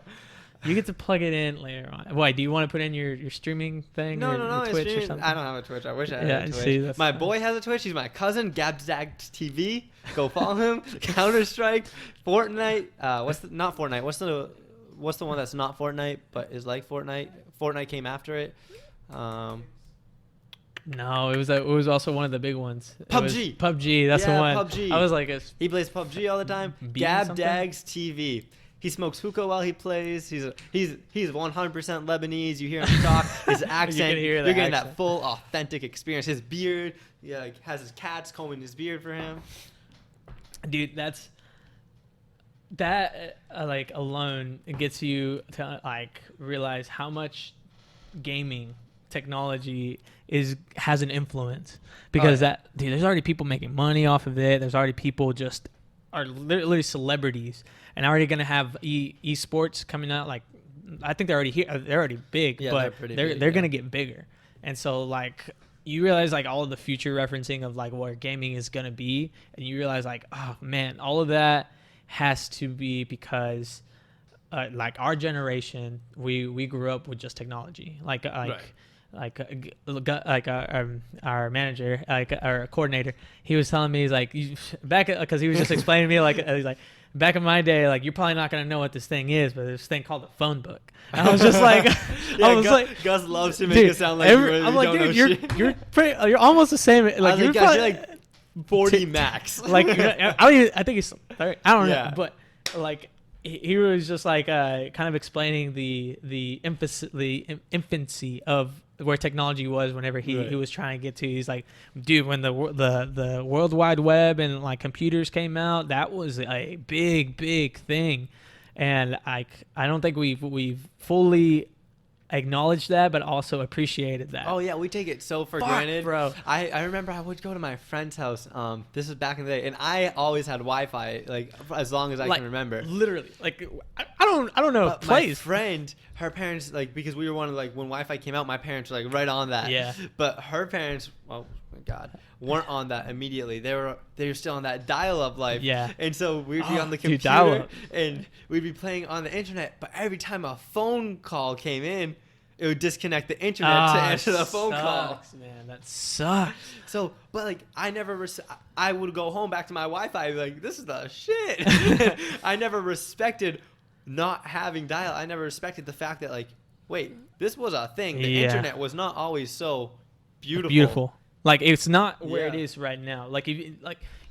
You get to plug it in later on. Why, do you want to put in your streaming thing? No, your Twitch or something? I don't have a Twitch. I wish I had a Twitch. My boy has a Twitch. He's my cousin, Gabzag TV. Go follow him. Counter-Strike, Fortnite. Not Fortnite. What's the one that's not Fortnite but is like Fortnite? Fortnite came after it. No, it was also one of the big ones. PUBG. PUBG, that's the one. PUBG. I was like, he plays PUBG all the time. Gabdags TV. He smokes hookah while he plays. He's 100% Lebanese. You hear him talk. His accent. You're getting that full authentic experience. His beard. Has his cats combing his beard for him. Dude, that like alone, it gets you to like realize how much gaming technology has an influence, because dude, there's already people making money off of it. There's already people just are literally celebrities, and already gonna have esports coming out. Like, I think they're already here. They're already big, but they're gonna get bigger. And so like you realize like all of the future referencing of like where gaming is gonna be, and you realize like, oh man, all of that has to be because like our generation, we grew up with just technology, like our manager, like our coordinator, he was telling me, he's like, because he was just explaining to me like, he's like, back in my day, like, you're probably not gonna know what this thing is, but there's this thing called a phone book. And I was just like, Gus loves to make it sound like I'm like, dude, you're almost the same. Like, you're like 40 max. Like, I think he's 30. I don't know, but like he was just like kind of explaining the infancy of where technology was whenever he was trying to get to. He's like, dude, when the World Wide Web and like computers came out, that was a big thing, and I don't think we've fully acknowledged that, but also appreciated that. Oh yeah, we take it so for granted, bro. I remember I would go to my friend's house. This is back in the day, and I always had Wi-Fi, like as long as I can remember. Literally, like I don't know. But my friend, her parents, like, because we were one of, like, when Wi-Fi came out, my parents were like right on that. Yeah. But her parents, well, God, weren't on that immediately. They were still on that dial-up life. Yeah. And so we'd be on the Dude, computer dial-up. and we'd be playing on the internet. But every time a phone call came in, it would disconnect the internet to answer the phone call. Man, that sucks. So, but like, I would go home back to my Wi-Fi, like, this is the shit. I never respected not having dial. I never respected the fact that, like, wait, this was a thing. The internet was not always so beautiful. Like, it's not where it Yeah. is right now. Like,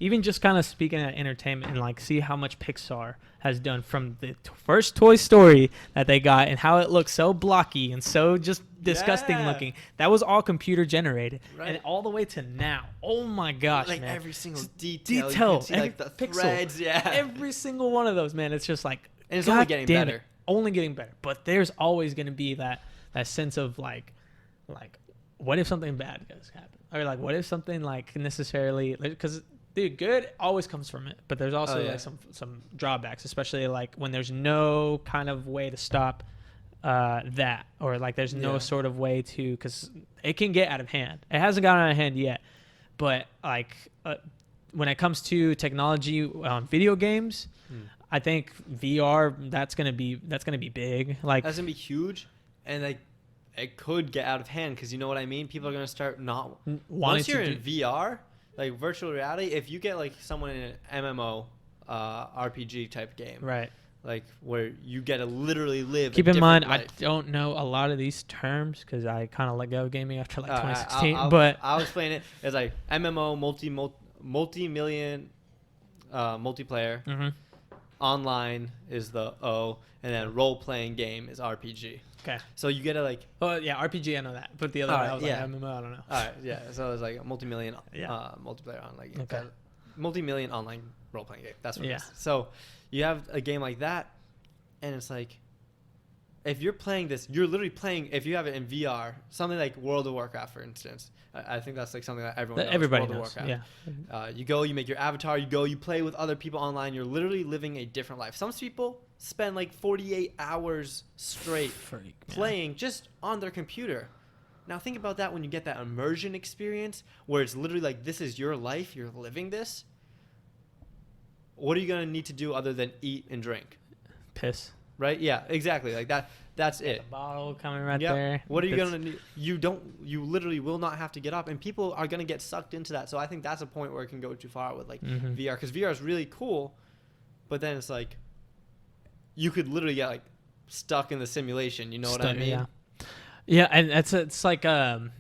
even just kind of speaking of entertainment and like see how much Pixar has done from the first Toy Story that they got and how it looks so blocky and so just disgusting Yeah. looking. That was all computer generated, Right. and all the way to now. Oh my gosh, Like man! every single Detail, detail. You can see, every like the pixel, threads. Yeah. every single one of those, man. It's just like, And it's only God getting damn better. it, only getting better. But there's always going to be that sense of like, what if something bad does happen? Or like, what if something like necessarily, because dude, good always comes from it, but there's also like some drawbacks, especially like when there's no kind of way to stop that, or like there's no sort of way to, because it can get out of hand. It hasn't gotten out of hand yet, but like when it comes to technology on video games, I think VR that's gonna be big. Like That's gonna be huge, and like it could get out of hand because you know what I mean. People are gonna start not wanting once you're to in VR, like virtual reality. If you get like someone in an MMO, RPG type game, right. like where you get to literally live. Keep a in mind, different I life. don't know a lot of these terms because I kind of let go of gaming after like All right, 2016. I'll- I'll explain it as like MMO, multi-million multiplayer. Mhm. Online is the O, and then role-playing game is RPG. Okay. So you get to like, Oh yeah, RPG I know that, but the other one Alright, I was yeah. like MMO I don't know. all right, yeah. So it's like a multi-million Yeah. multiplayer online. Okay. Multi-million online role-playing game. That's what it Yeah. is. So you have a game like that, and it's like, if you're playing this, you're literally playing. If you have it in VR, something like World of Warcraft, for instance. I think that's like something that everyone knows. Everybody World knows. Of Yeah. Warcraft. You go, you make your avatar, you play with other people online. You're literally living a different life. Some people spend like 48 hours straight Freak, man. playing just on their computer. Now think about that when you get that immersion experience where it's literally like, this is your life, you're living this. What are you going to need to do other than eat and drink? Piss. Right? Yeah, exactly. Like that. That's it. The bottle coming right Yep. there. What are you That's- gonna need? You literally will not have to get up, and people are gonna get sucked into that. So I think that's a point where it can go too far with like Mhm. VR, because VR is really cool, but then it's like you could literally get like stuck in the simulation. You know what I mean? Yeah. Yeah, and it's like oh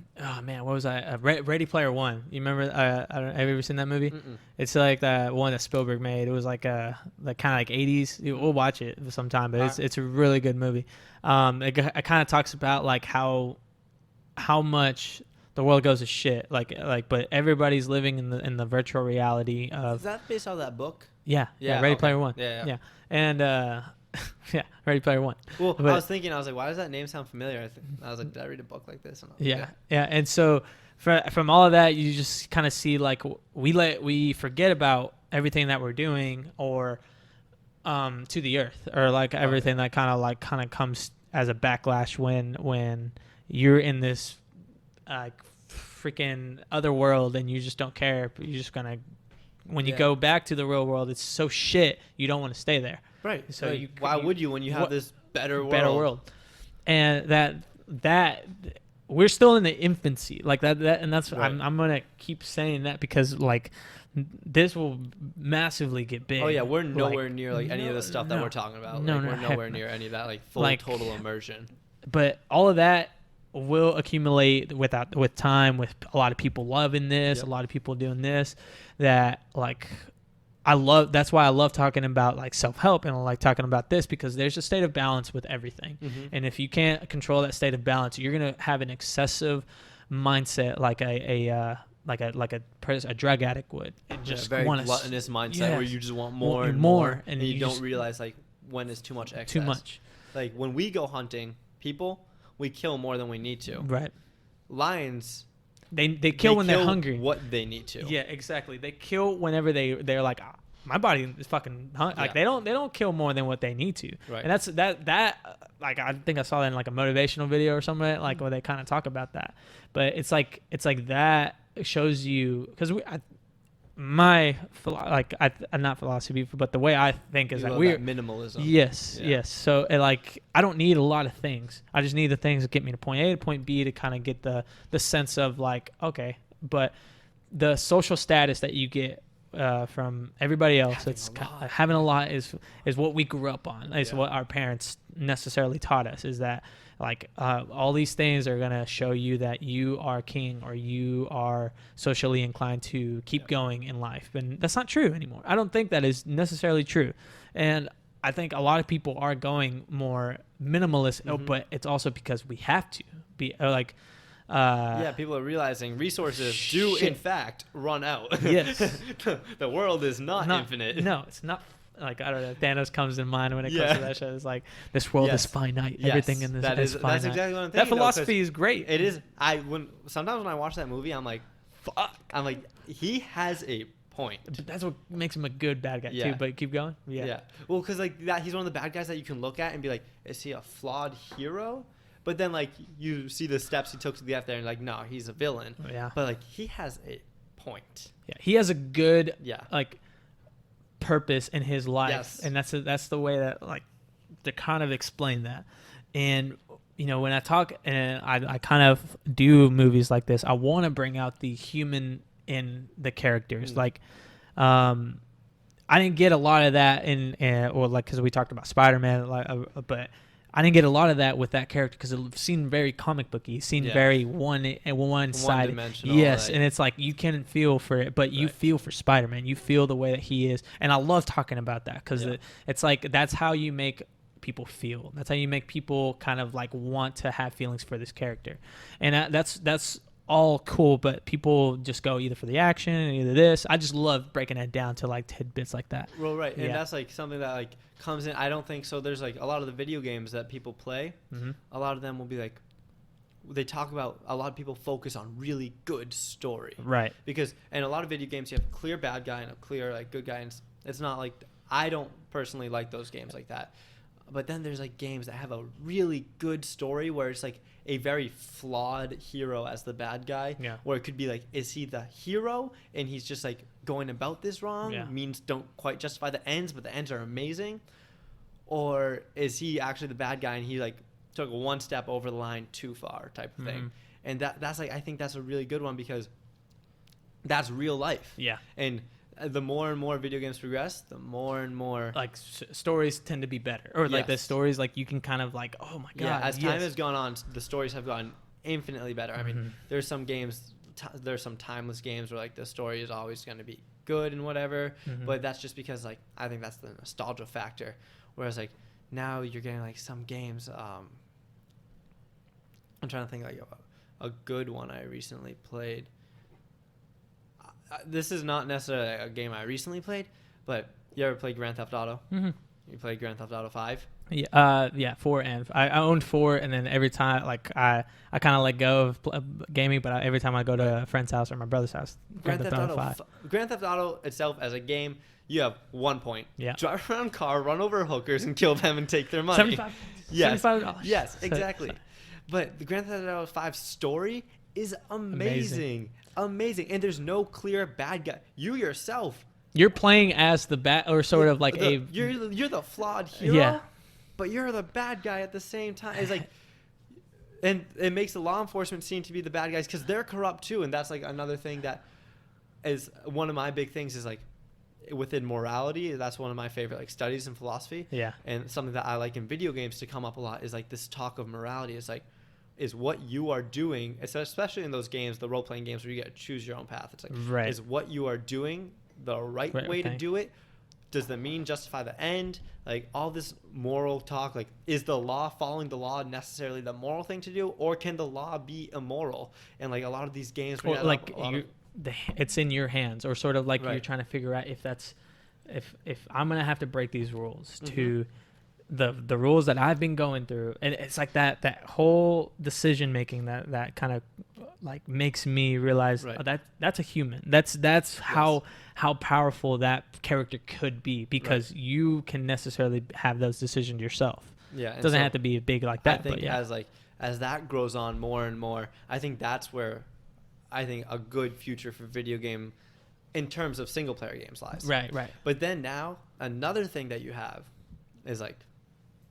man, what was I? Ready Player One. You remember? I don't, have you ever seen that movie? Mm-mm. It's like the one that Spielberg made. It was like the kind of like 80s. We'll watch it sometime, but it's a really good movie. It kind of talks about like how much the world goes to shit. Like but everybody's living in the virtual reality of Is that based on that book? yeah Yeah, Ready okay. Player One. Yeah. And yeah, Ready Player One. Well, But- I was thinking, I was like, why does that name sound familiar? I was like, did I read a book like this? And I was like, Yeah. And so from all of that, you just kind of see like we forget about everything that we're doing, or to the earth, or like everything that kind of comes as a backlash when you're in this freaking other world and you just don't care. But you're just gonna when you Yeah. go back to the real world, it's so shit. You don't want to stay there. Right. So So why would you when you have what- this better world? And that we're still in the infancy, like that and that's Right. I'm gonna keep saying that because like this will massively get big. Oh yeah, we're Like, nowhere near like any of the stuff that no. we're talking about. No, Like, no, we're heck nowhere no. near any of that like full Like- total immersion. But all of that will accumulate with time, with a lot of people loving this, Yep. a lot of people doing this, that like that's why I love talking about like self-help and I like talking about this, because there's a state of balance with everything. Mhm. And if you can't control that state of balance, you're going to have an excessive mindset like a drug addict would. And just very want gluttonous mindset where yes. you just want more Want and more, more, and and you you don't just- realize like when is too much excess. too much. Like when we go hunting, people, we kill more than we need to. Right. Lions, They kill when they're hungry. What they need to. Yeah, exactly. They kill whenever they're like, "Ah, my body is fucking like Yeah. they don't kill more than what they need to. Right. And that's that like I think I saw that in like a motivational video or something like where they kind of talk about that. But it's like that shows you, because not philosophy, but the way I think is You that love we're that minimalism. yes. So I don't need a lot of things. I just need the things that get me to point A to point B to kind of get the sense of like, okay, but the social status that you get from everybody else, having a lot is what we grew up on. It's what our parents necessarily taught us, is that like all these things are going to show you that you are king, or you are socially inclined to keep going in life. And that's not true anymore. I don't think that is necessarily true. And I think a lot of people are going more minimalist, but it's also because we have to be like, people are realizing resources do in fact run out. Yes. The world is not infinite. No, it's not. Like, I don't know, Thanos comes in mind when it comes to that show. It's like, this world is finite. Everything in this is finite. That's exactly what I'm thinking. That philosophy is great. It is. Sometimes when I watch that movie, I'm like, fuck. I'm like, he has a point. But that's what makes him a good bad guy too. But keep going. Yeah. Well, because like that, he's one of the bad guys that you can look at and be like, is he a flawed hero? But then like you see the steps he took to get there, and like, no, he's a villain. Yeah. But like he has a point. Yeah. He has a good like purpose in his life, and that's the way that like to kind of explain that. And when I talk and I kind of do movies like this, I want to bring out the human in the characters. Like I didn't get a lot of that because we talked about Spider-Man, but I didn't get a lot of that with that character because it seemed very comic booky. It seemed very one-sided. Yes, and it's like you can feel for it, but you feel for Spider-Man. You feel the way that he is, and I love talking about that because it's like that's how you make people feel. That's how you make people kind of like want to have feelings for this character, and that's all cool. But people just go either for the action and either this. I just love breaking it down to like tidbits like that. Well, right, and that's like something that like comes in. I don't think so. There's like a lot of the video games that people play. A lot of them will be like, they talk about, a lot of people focus on really good story, right? Because in a lot of video games you have a clear bad guy and a clear like good guy, and it's not like, I don't personally like those games like that. But then there's like games that have a really good story where it's like a very flawed hero as the bad guy. Yeah. Where it could be like, is he the hero and he's just like going about this wrong? Means don't quite justify the ends, but the ends are amazing. Or is he actually the bad guy and he like took one step over the line too far type of thing? And that's like, I think that's a really good one because that's real life. Yeah. And the more and more video games progress, the more and more like stories tend to be better, or like the stories like you can kind of like, oh my god. Yeah, as time has gone on, the stories have gotten infinitely better. I mean, there's some games, there's some timeless games where like the story is always going to be good and whatever, but that's just because like I think that's the nostalgia factor. Whereas like now you're getting like some games. I'm trying to think like a good one I recently played. This is not necessarily a game I recently played, but you ever played Grand Theft Auto? You played Grand Theft Auto 5? Yeah, 4 and I owned 4, and then every time like I kind of let go of gaming, but every time I go to a friend's house or my brother's house, Grand Theft Auto 5. Grand Theft Auto itself as a game, you have 1 point. Yeah. Drive around car, run over hookers, and kill them and take their money. $75. Yes, exactly. But the Grand Theft Auto 5 story is amazing. And there's no clear bad guy. You yourself, you're playing as the bad, or sort of like you're the flawed hero, but you're the bad guy at the same time. It's like, and it makes the law enforcement seem to be the bad guys because they're corrupt too. And that's like another thing that is one of my big things is like within morality. That's one of my favorite like studies in philosophy. Yeah. And something that I like in video games to come up a lot is like this talk of morality. It's like, is what you are doing, especially in those games, the role-playing games where you get to choose your own path. It's like, is what you are doing the right way to do it? Does the mean justify the end? Like all this moral talk, like is the law, following the law, necessarily the moral thing to do, or can the law be immoral? And like a lot of these games, or like it's in your hands, or sort of like you're trying to figure out if that's if I'm gonna have to break these rules to the rules that I've been going through, and it's like that whole decision making that kind of like makes me realize that's a human. That's how powerful that character could be, because you can necessarily have those decisions yourself. Yeah, it doesn't have to be big like that. I think as that grows on more and more, I think that's where I think, a good future for video game in terms of single player games lies. Right. But then now another thing that you have is like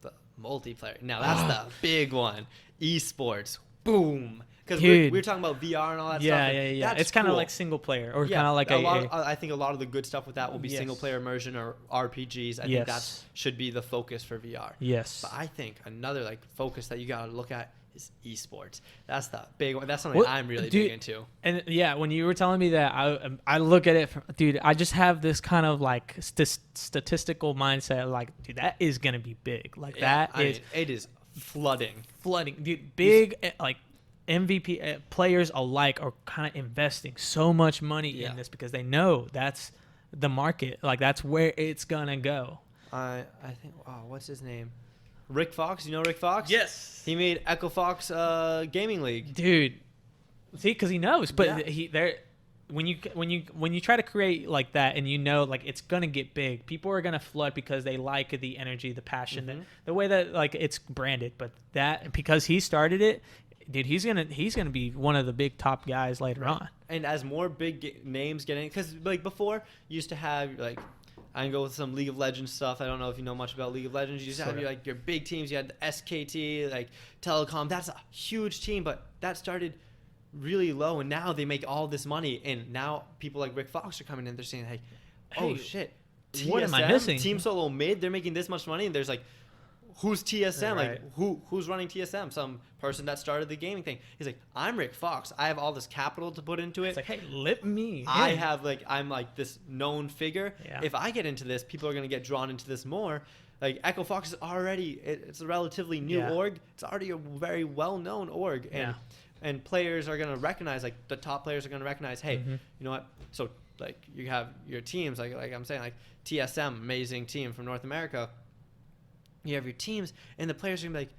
the multiplayer. Now that's the big one. Esports. Boom. Because we're talking about VR and all that stuff. Yeah. It's kind of like single player, or kind of like I think a lot of the good stuff with that will be Yes. single player immersion or RPGs. I think that should be the focus for VR. Yes. But I think another like focus that you gotta look at is esports. That's the big one. That's something I'm really big into. And when you were telling me that, I look at it, dude. I just have this kind of like statistical mindset, like, dude, that is gonna be big. Like it is flooding, dude. Big like MVP players alike are kind of investing so much money in this because they know that's the market. Like that's where it's gonna go. I think. Oh, what's his name? Rick Fox. You know Rick Fox? Yes. He made Echo Fox Gaming League. Dude, see, because he knows. But when you try to create like that, and you know like it's gonna get big, people are gonna flood because they like the energy, the passion, the way that like it's branded. But that because he started it, dude, he's gonna be one of the big top guys later on. And as more big names get in, because like before you used to have like. I can go with some League of Legends stuff. I don't know if you know much about League of Legends. You used to have your big teams. You had the SKT, like Telecom. That's a huge team, but that started really low, and now they make all this money. And now people like Rick Fox are coming in. They're saying, hey, oh shit, TSM, what am I missing? Team Solo Mid, they're making this much money, and there's like, who's TSM? Right. Like who's running TSM? Some person that started the gaming thing. He's like, I'm Rick Fox. I have all this capital to put into it. It's like, hey, let me. I'm like this known figure. Yeah. If I get into this, people are gonna get drawn into this more. Like Echo Fox is already it's a relatively new org. It's already a very well known org, and players are gonna recognize, like the top players are gonna recognize, hey, you know what? So like you have your teams, like I'm saying, like TSM, amazing team from North America. You have your teams, and the players are gonna be like,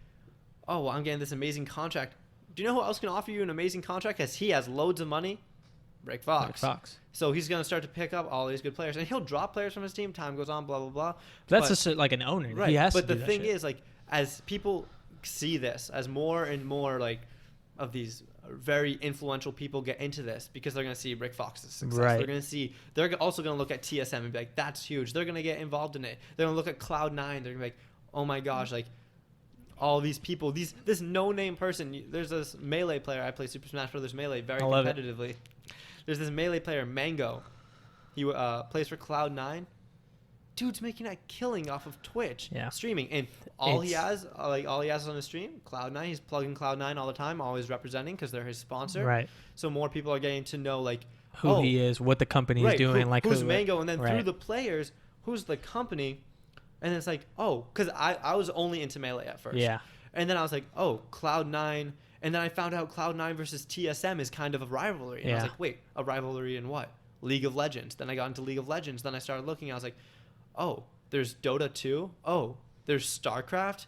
oh, well, I'm getting this amazing contract. Do you know who else can offer you an amazing contract? Because he has loads of money. Rick Fox. So he's gonna start to pick up all these good players, and he'll drop players from his team. Time goes on, blah blah blah. That's just like an owner. Right. He has but to the thing is, like, as people see this, as more and more like of these very influential people get into this, because they're gonna see Rick Fox's success. Right. They're also gonna look at TSM and be like, that's huge. They're gonna get involved in it. They're gonna look at Cloud9. They're gonna be like, oh my gosh, like all these people, this no-name person. There's this Melee player. I play Super Smash Bros. Melee very competitively. There's this Melee player, Mango. He plays for Cloud9. Dude's making a killing off of Twitch, streaming, and all he has on his stream, Cloud9. He's plugging Cloud9 all the time, always representing because they're his sponsor. Right. So more people are getting to know like who he is, what the company is doing, who's Mango, and then through the players, who's the company. And it's like, oh, because I was only into Melee at first. Yeah. And then I was like, oh, Cloud9. And then I found out Cloud9 versus TSM is kind of a rivalry. And I was like, wait, a rivalry in what? League of Legends. Then I got into League of Legends. Then I started looking. I was like, oh, there's Dota 2. Oh, there's StarCraft.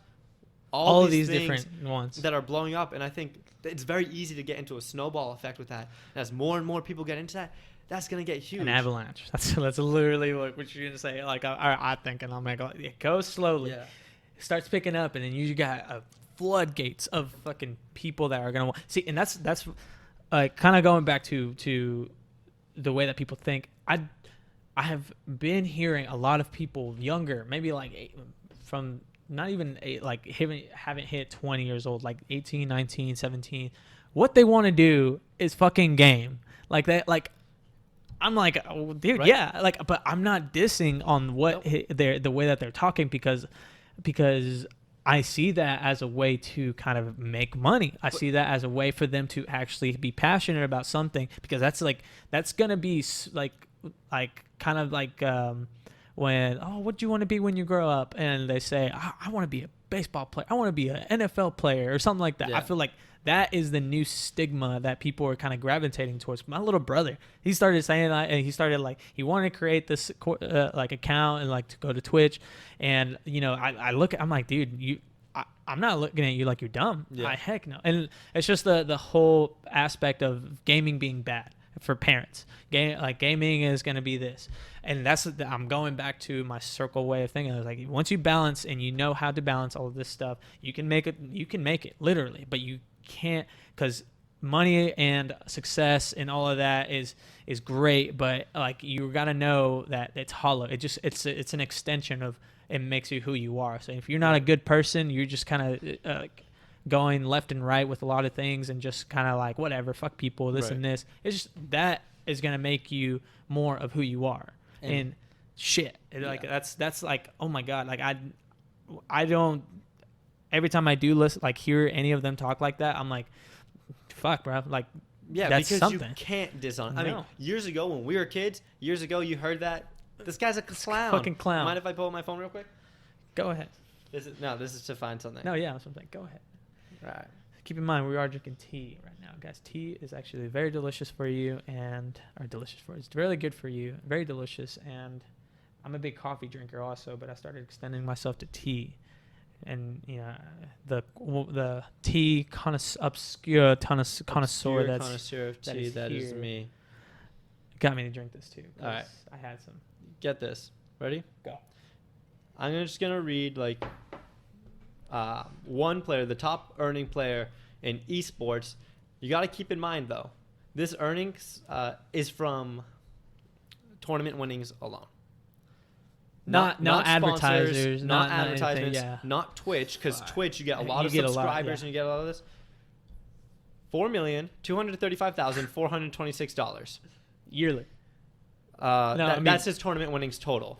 All of these different ones that are blowing up. And I think it's very easy to get into a snowball effect with that. And as more and more people get into that, that's gonna get huge. An avalanche. That's literally what you're gonna say. Like I think, and I'm like, it goes slowly. Yeah. It starts picking up, and then you got floodgates of fucking people that are gonna see. And that's kind of going back to the way that people think. I have been hearing a lot of people younger, maybe like from not even like haven't hit 20 years old, like 18, 19, 17. What they want to do is fucking game like that, like. I'm like, oh, dude, yeah, like, but I'm not dissing on what the way that they're talking because I see that as a way to kind of make money. I see that as a way for them to actually be passionate about something, because that's gonna be like kind of like when what do you want to be when you grow up, and they say I want to be a baseball player, I want to be an NFL player or something like that. I feel like that is the new stigma that people are kind of gravitating towards. My little brother, he started saying that, and he started like he wanted to create this like account and like to go to Twitch, and I'm like, dude, I'm not looking at you like you're dumb. Heck no. And it's just the whole aspect of gaming being bad for parents. Gaming is going to be this, and I'm going back to my circle way of thinking. I was like, once you balance and you know how to balance all of this stuff, you can make it literally, but you can't, because money and success and all of that is great, but like you got to know that it's hollow. It's an extension of, it makes you who you are. So if you're not a good person, you're just kind of going left and right with a lot of things and just kind of like whatever, fuck people, this and this. It's just that is going to make you more of who you are. And shit, like that's like, oh my god, like I don't, every time I do listen, like hear any of them talk like that, I'm like, fuck, bro, like that's because something. you can't disown. No. I mean, years ago when we were kids, you heard that this guy's a clown. Fucking clown. Mind if I pull up my phone real quick? Go ahead. This is to find something. No, yeah, something. Go ahead. Right. Keep in mind, we are drinking tea right now, guys. Tea is actually very delicious for you, it's really good for you, very delicious. And I'm a big coffee drinker also, but I started extending myself to tea. And the tea connoisseur of tea that is me. Got me to drink this too. All right. I had some. Get this. Ready? Go. I'm just gonna read like one player, the top earning player in esports. You got to keep in mind though, this earnings is from tournament winnings alone. Not advertisers, not not advertisements, anything, yeah. not Twitch, because Twitch you get a lot of You get a lot, subscribers yeah. and you get a lot of this. $4,235,426 yearly. That's his tournament winnings total.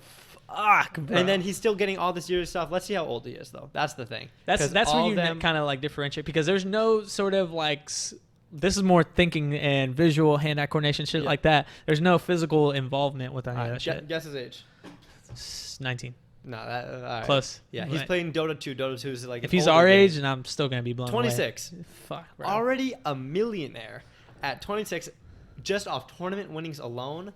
Fuck, bro. And then he's still getting all this year stuff. Let's see how old he is, though. That's the thing. That's where you kind of like differentiate, because there's no sort of like this is more thinking and visual hand-eye coordination shit like that. There's no physical involvement with any of that shit. Guess his age. 19. No, that all right. Close. Yeah, he's playing Dota 2. Dota 2 is like if he's our age, and I'm still gonna be blown 26. away. Fuck, bro. Already a millionaire at 26, just off tournament winnings alone,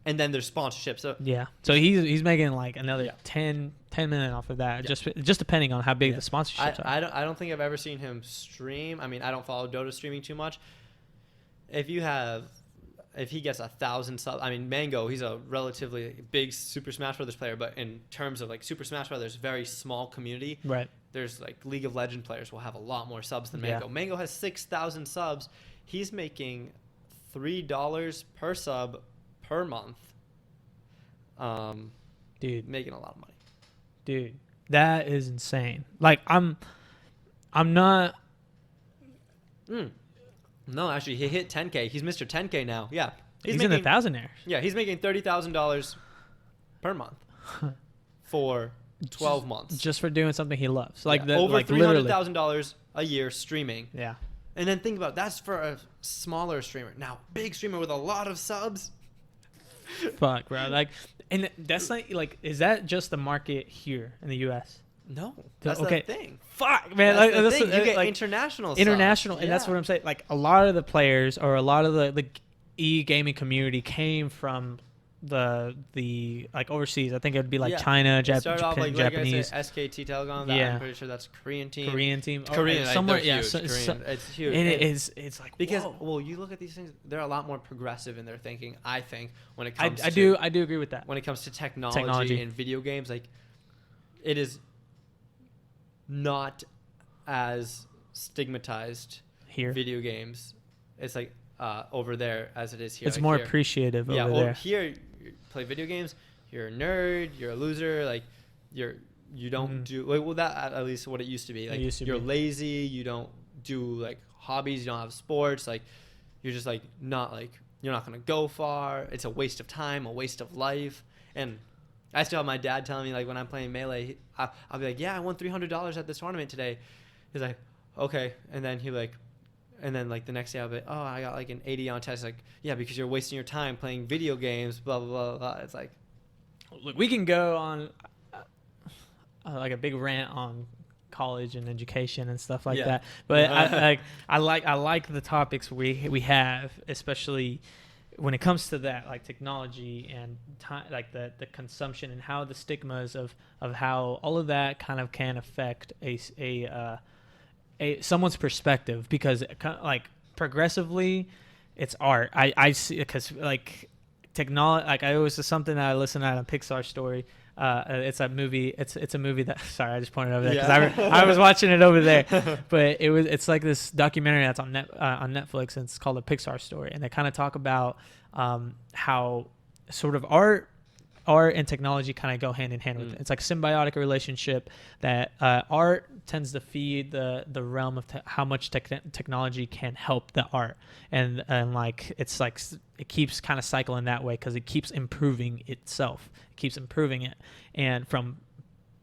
and then there's sponsorship. So yeah, so he's making like another 10 million off of that, just depending on how big the sponsorships are. I don't think I've ever seen him stream. I mean, I don't follow Dota streaming too much. If he gets 1,000 subs, I mean, Mango, he's a relatively big Super Smash Brothers player, but in terms of like Super Smash Brothers, very small community. Right. There's like League of Legends players will have a lot more subs than Mango. Mango has 6,000 subs. He's making $3 per sub per month. Dude, making a lot of money. Dude, that is insane. Like I'm not. No, actually, he hit 10K. He's Mr. 10K now. Yeah, he's in the thousandaires. Yeah, he's making $30,000 per month for 12 months, just for doing something he loves. Like over like $300,000 a year streaming. Yeah. And then think about it, that's for a smaller streamer. Now, big streamer with a lot of subs. Fuck, bro. Like, and that's not like, is that just the market here in the U.S.? No, that's the thing. Fuck, man. That's like, the thing. You get like, international, and that's what I'm saying. Like, a lot of the players or a lot of the e-gaming community came from the like overseas. I think it would be like China, Japan, Japanese. Like SKT Telecom. I'm pretty sure that's Korean team. Korean, somewhere. Yeah, Korean. It's huge. And it's like, because whoa. you look at these things, they're a lot more progressive in their thinking. I think when it comes, I do agree with that. When it comes to technology and video games, like it is not as stigmatized here. Video games, it's like over there as it is here. It's more appreciative over there. Here, you play video games, you're a nerd, you're a loser, like you don't do well that at least what it used to be. Like you're lazy, you don't do like hobbies, you don't have sports, like you're just like not like you're not gonna go far. It's a waste of time, a waste of life. And I still have my dad telling me, like, when I'm playing Melee, I'll be like, yeah, I won $300 at this tournament today. He's like, okay. And then the next day I'll be like, oh, I got like an 80 on test. Like, yeah, because you're wasting your time playing video games, blah, blah, blah, blah. It's like, look, we can go on like a big rant on college and education and stuff like that. But I like the topics we have, especially when it comes to that, like technology and time, like the consumption and how the stigmas of how all of that kind of can affect a someone's perspective, because like progressively it's art. I see, because like technology, like I always, something that I listened at a Pixar story. It's a movie. It's a movie that. Sorry, I just pointed over there because I was watching it over there. But it's like this documentary that's on Netflix, and it's called A Pixar Story, and they kind of talk about how sort of art and technology kind of go hand in hand with it. It's like a symbiotic relationship that art tends to feed the realm of how much technology can help the art, and like it's like it keeps kind of cycling that way because it keeps improving itself. It keeps improving it, and from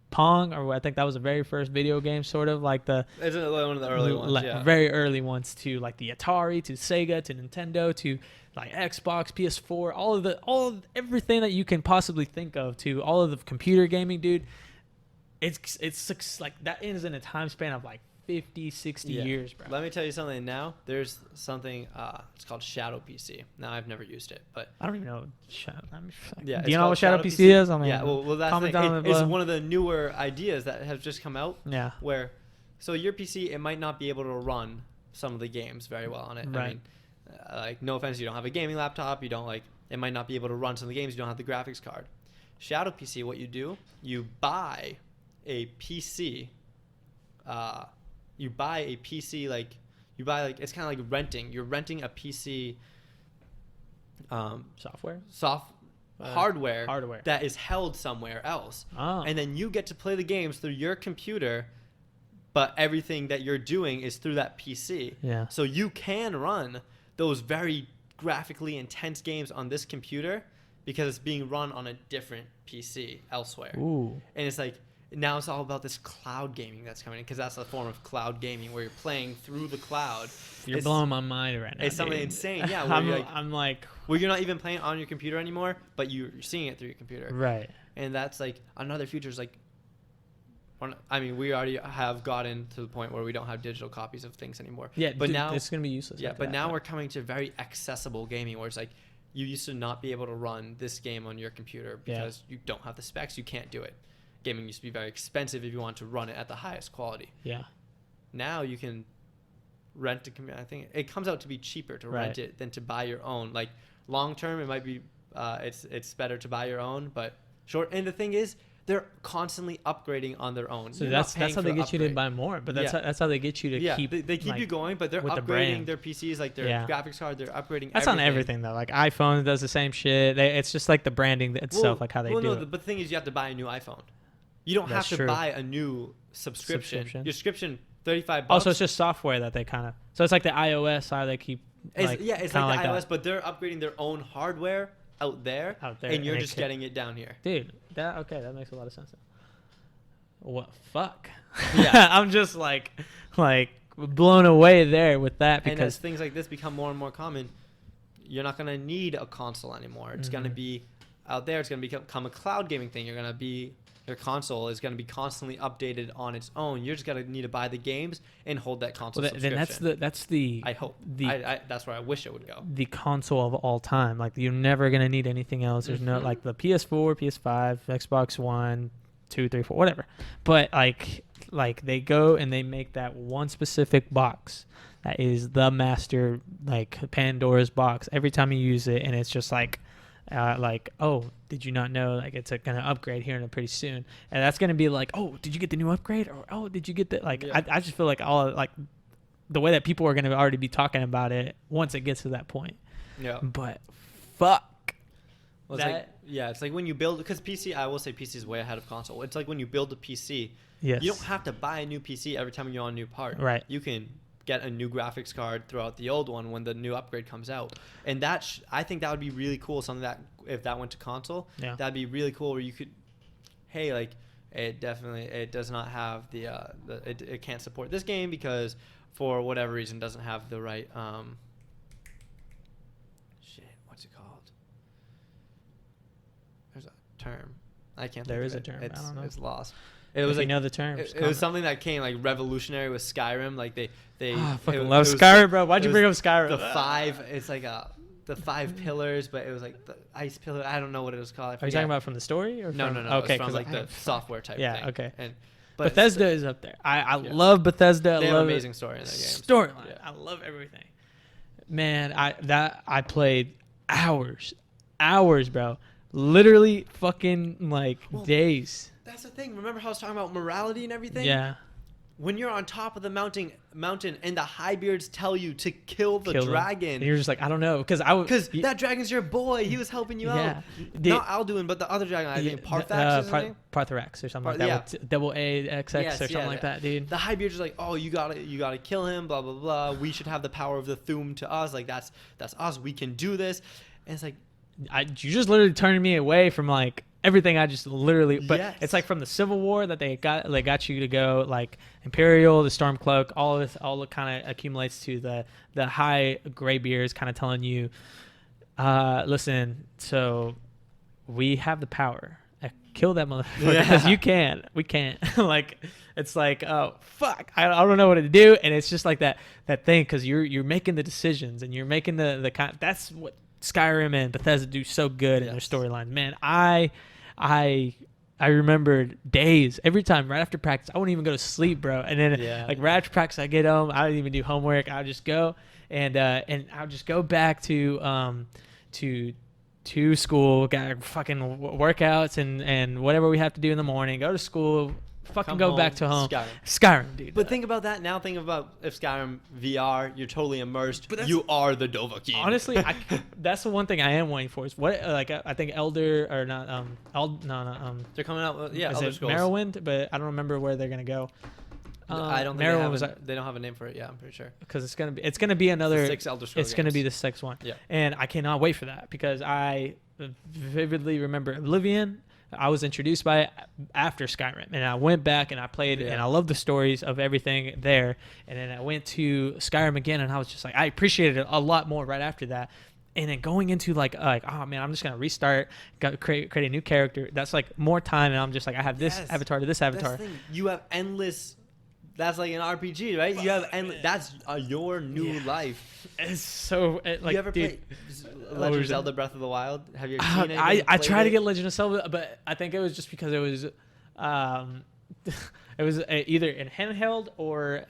Pong, or I think that was the very first video game, sort of like it's one of the early ones, very early ones, to like the Atari, to Sega, to Nintendo, to like Xbox, PS4, all of everything that you can possibly think of, to all of the computer gaming, dude. It's like that is in a time span of like 50, 60 years, bro. Let me tell you something now. There's something, it's called Shadow PC. Now, I've never used it, but I don't even know. Do you know what Shadow PC is? I mean, yeah, well, that's the thing. It's one of the newer ideas that have just come out. Yeah. So your PC, it might not be able to run some of the games very well on it. Right. I mean, like, no offense, you don't have a gaming laptop. You don't it might not be able to run some of the games. You don't have the graphics card. Shadow PC, what you do, you buy a PC. It's kind of like renting. You're renting a PC. Hardware that is held somewhere else, and then you get to play the games through your computer, but everything that you're doing is through that PC. Yeah. So you can run those very graphically intense games on this computer because it's being run on a different PC elsewhere. Ooh. And it's like, now it's all about this cloud gaming that's coming in, because that's a form of cloud gaming where you're playing through the cloud. You're blowing my mind right now. It's something insane, yeah. I'm like, where you're not even playing on your computer anymore, but you're seeing it through your computer. Right. And that's like another future is like, I mean, we already have gotten to the point where we don't have digital copies of things anymore. Yeah, but now it's gonna be useless. Yeah, but now we're coming to very accessible gaming, where it's like you used to not be able to run this game on your computer because you don't have the specs. You can't do it. Gaming used to be very expensive if you want to run it at the highest quality. Yeah. Now you can rent a computer. I think it comes out to be cheaper to rent it than to buy your own. Like long term, it might be it's better to buy your own, but short. And the thing is, they're constantly upgrading on their own. So that's how they get you to buy more. But that's how they get you to keep. They keep you going, but they're upgrading their PCs, like their graphics card. They're upgrading. That's on everything though. Like iPhone does the same shit. It's just like the branding itself, like how they do it. But the thing is, you have to buy a new iPhone. You don't have to buy a new subscription. Your subscription, $35. Also, it's just software that they kind of. So it's like the iOS, how they keep. It's like the iOS, but they're upgrading their own hardware out there, and you're just getting it down here. Dude, that makes a lot of sense. What fuck? Yeah, I'm just like blown away there with that, because and as things like this become more and more common, you're not gonna need a console anymore. It's gonna be out there. It's gonna become a cloud gaming thing. Your console is going to be constantly updated on its own. You're just going to need to buy the games and hold that console subscription. Then that's the. I hope. That's where I wish it would go. The console of all time. Like, you're never going to need anything else. There's no, like, the PS4, PS5, Xbox One, 2, 3, 4, whatever. But like they go and they make that one specific box that is the master, like Pandora's box, every time you use it, and it's just like, oh, did you not know, like, it's gonna upgrade here in pretty soon, and that's gonna be like, oh, did you get the new upgrade, or oh, did you get the, like, I just feel like all, like, the way that people are gonna already be talking about it once it gets to that point. Yeah. But fuck. Well, it's like when you build, because PC, I will say PC is way ahead of console. It's like when you build a PC, you don't have to buy a new PC every time you're on a new part. Right. You can get a new graphics card throughout the old one when the new upgrade comes out, and I think that would be really cool. Something that if that went to console, that'd be really cool. Where you could, hey, like, it does not have it can't support this game because for whatever reason doesn't have the right what's it called? There's a term. I can't. There is a term. I don't know. It's lost. It was, like, the term. It was something that came, like, revolutionary with Skyrim. Like they I fucking love Skyrim, bro. Why'd you bring up Skyrim? It's like the 5 pillars, but it was like the ice pillar. I don't know what it was called. Are you talking about from the story or no? Okay, from like the software type thing. Yeah, okay. But Bethesda is up there. I love Bethesda. They have an amazing story in their games. Storyline. Yeah. I love everything. Man, I played hours, bro. literally fucking like days. That's the thing. Remember how I was talking about morality and everything? Yeah. When you're on top of the mountain and the Highbeards tell you to kill the dragon. And you're just like, I don't know. Because that dragon's your boy. He was helping you out. Not Alduin, but the other dragon. I think Parthax is his name? Parthax or something like that. With double AXX or something like that, dude. The Highbeards are like, oh, you gotta kill him, blah, blah, blah. We should have the power of the Thu'um to us. Like, that's us. We can do this. And it's like... you just literally turned me away from, like... everything I just literally, but it's like from the Civil War that they got you to go like Imperial, the Stormcloak, all it kind of accumulates to the high Greybeards kind of telling you, listen, so we have the power, kill that motherfucker because we can't like it's like, oh fuck, I don't know what to do, and it's just like that thing because you're making the decisions and you're making the kind. That's what Skyrim and Bethesda do so good in their storyline, man. I remembered days every time right after practice. I wouldn't even go to sleep, bro. And then like right after practice, I get home. I don't even do homework. I just go and I'll just go back to school, got fucking workouts and whatever we have to do in the morning. Go to school. Fucking go back to home. Skyrim, dude. But think about that now. Think about if Skyrim VR, you're totally immersed. You are the Dovahkiin. Honestly, that's the one thing I am waiting for. Is what like I think Elder or not they're coming out with, is it Morrowind? But I don't remember where they're gonna go. I don't think they don't have a name for it. Yeah, I'm pretty sure. Because it's gonna be another 6 Elder Scrolls. It's gonna be the 6th one. Yeah. And I cannot wait for that because I vividly remember Oblivion. I was introduced by it after Skyrim, and I went back and I played, and I love the stories of everything there. And then I went to Skyrim again, and I was just like, I appreciated it a lot more right after that. And then going into like, oh man, I'm just gonna restart, create a new character. That's like more time, and I'm just like, I have this avatar to this avatar. That's the thing. You have endless. That's like an RPG, right? You have endless. That's your new life. It's so like. You ever played Legend of Zelda: Breath of the Wild? Have you ever seen it? I tried to get Legend of Zelda, but I think it was just because it was, either in handheld or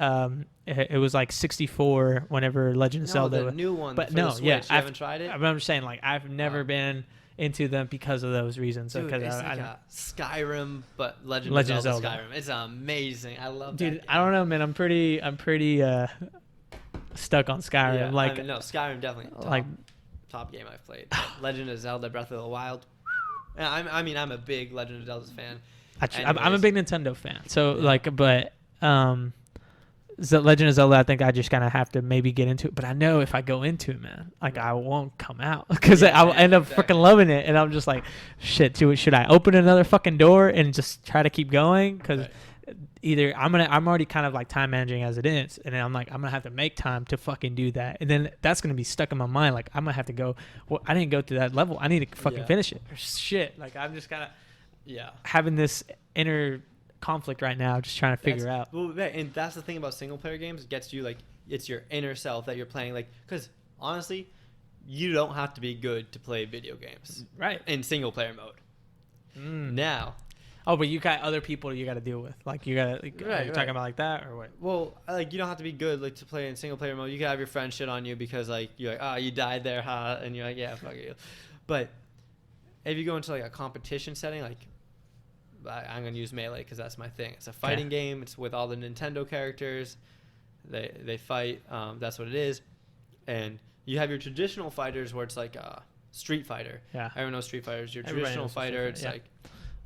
it was like 64 whenever Legend of Zelda. The new one. But for the Switch. You haven't tried it. I'm just saying, like I've never been into them because of those reasons. Dude, because it's like a Skyrim, but Legend of Zelda Skyrim. It's amazing. I love that. Dude, I don't know, man. I'm pretty stuck on Skyrim. Yeah, like Skyrim definitely top game I've played. Legend of Zelda Breath of the Wild. And I'm a big Legend of Zelda fan. I'm a big Nintendo fan. So but Legend of Zelda, I think I just kind of have to maybe get into it. But I know if I go into it, man, like I won't come out because I'll end up freaking loving it. And I'm just like, shit, should I open another fucking door and just try to keep going? Because either I'm already kind of like time managing as it is, and then I'm like, I'm gonna have to make time to fucking do that, and then that's gonna be stuck in my mind. Like I'm gonna have to go. Well, I didn't go through that level. I need to fucking finish it. Or shit. Like I'm just kind of having this inner conflict right now, just trying to figure out. Well, and that's the thing about single player games. It gets you like it's your inner self that you're playing. Like because honestly, you don't have to be good to play video games, right? In single player mode. Now. Oh, but you got other people you got to deal with. Like you got to. Are you talking about like that or what? Well, like you don't have to be good like to play in single player mode. You can have your friend shit on you because like you're like, oh, you died there, huh? And you're like, yeah, fuck you. But if you go into like a competition setting, like I'm gonna use Melee because that's my thing. It's a fighting game. It's with all the Nintendo characters. They fight. That's what it is. And you have your traditional fighters where it's like Street Fighter. Yeah. Everyone knows Street Fighter is your traditional fighter. It's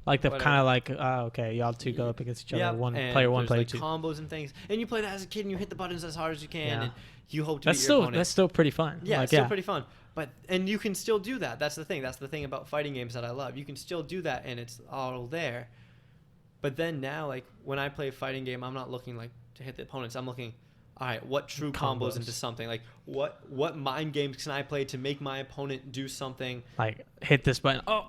like the kind of like, okay, y'all two go up against each other. One player two. Combos and things. And you play that as a kid and you hit the buttons as hard as you can. And you hope to beat your opponent. That's still pretty fun. Yeah, it's still pretty fun. And you can still do that. That's the thing. That's the thing about fighting games that I love. You can still do that and it's all there. But then now, like, when I play a fighting game, I'm not looking, like, to hit the opponents. I'm looking, all right, what true combos into something? Like, what mind games can I play to make my opponent do something? Like, hit this button. Oh,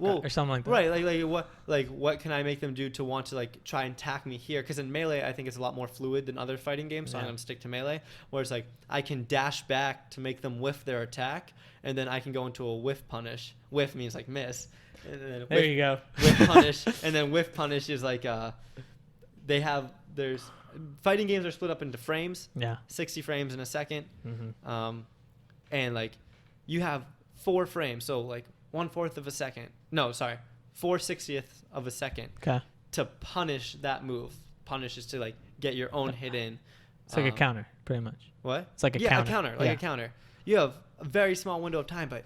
or something like that. Right, what can I make them do to want to like try and attack me here? Because in Melee, I think it's a lot more fluid than other fighting games, so I'm gonna stick to Melee. Where it's like I can dash back to make them whiff their attack, and then I can go into a whiff punish. Whiff means like miss. And then there you go. Whiff punish, and then whiff punish is like there's fighting games are split up into frames. Yeah. 60 frames in a second. Mm-hmm. And like you have 4 frames, so like 1/4 of a second. No, sorry, 4/60th of a second Okay. to punish that move. Punish is to like get your own hit in. It's like a counter, pretty much. What? It's like a yeah, counter. a counter, like Yeah. a counter. You have a very small window of time, but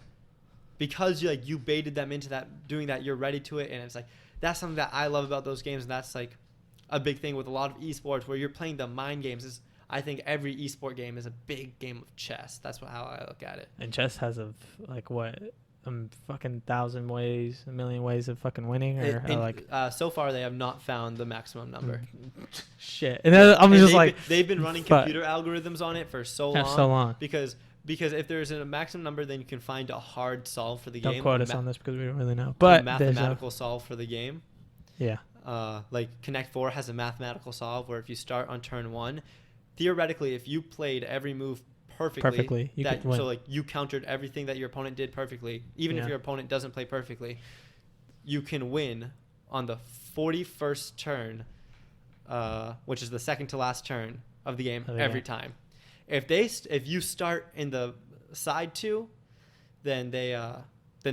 because you baited them into that, doing that, you're ready to it, and it's like that's something that I love about those games, and that's like a big thing with a lot of esports where you're playing the mind games. I think every esport game is a big game of chess. That's how I look at it. And chess has fucking 1,000 ways, 1,000,000 ways of fucking winning, So far they have not found the maximum number. Shit. And then I'm just like, they've been running computer algorithms on it for so long. Because if there's a maximum number, then you can find a hard solve for the game. Don't quote us on this because we don't really know. But a mathematical solve for the game. Yeah. Like Connect 4 has a mathematical solve where if you start on turn 1, theoretically, if you played every move perfectly, you could win. So like you countered everything that your opponent did perfectly, even if your opponent doesn't play perfectly, you can win on the 41st turn, which is the second to last turn of the game every time. If you start in the side 2, then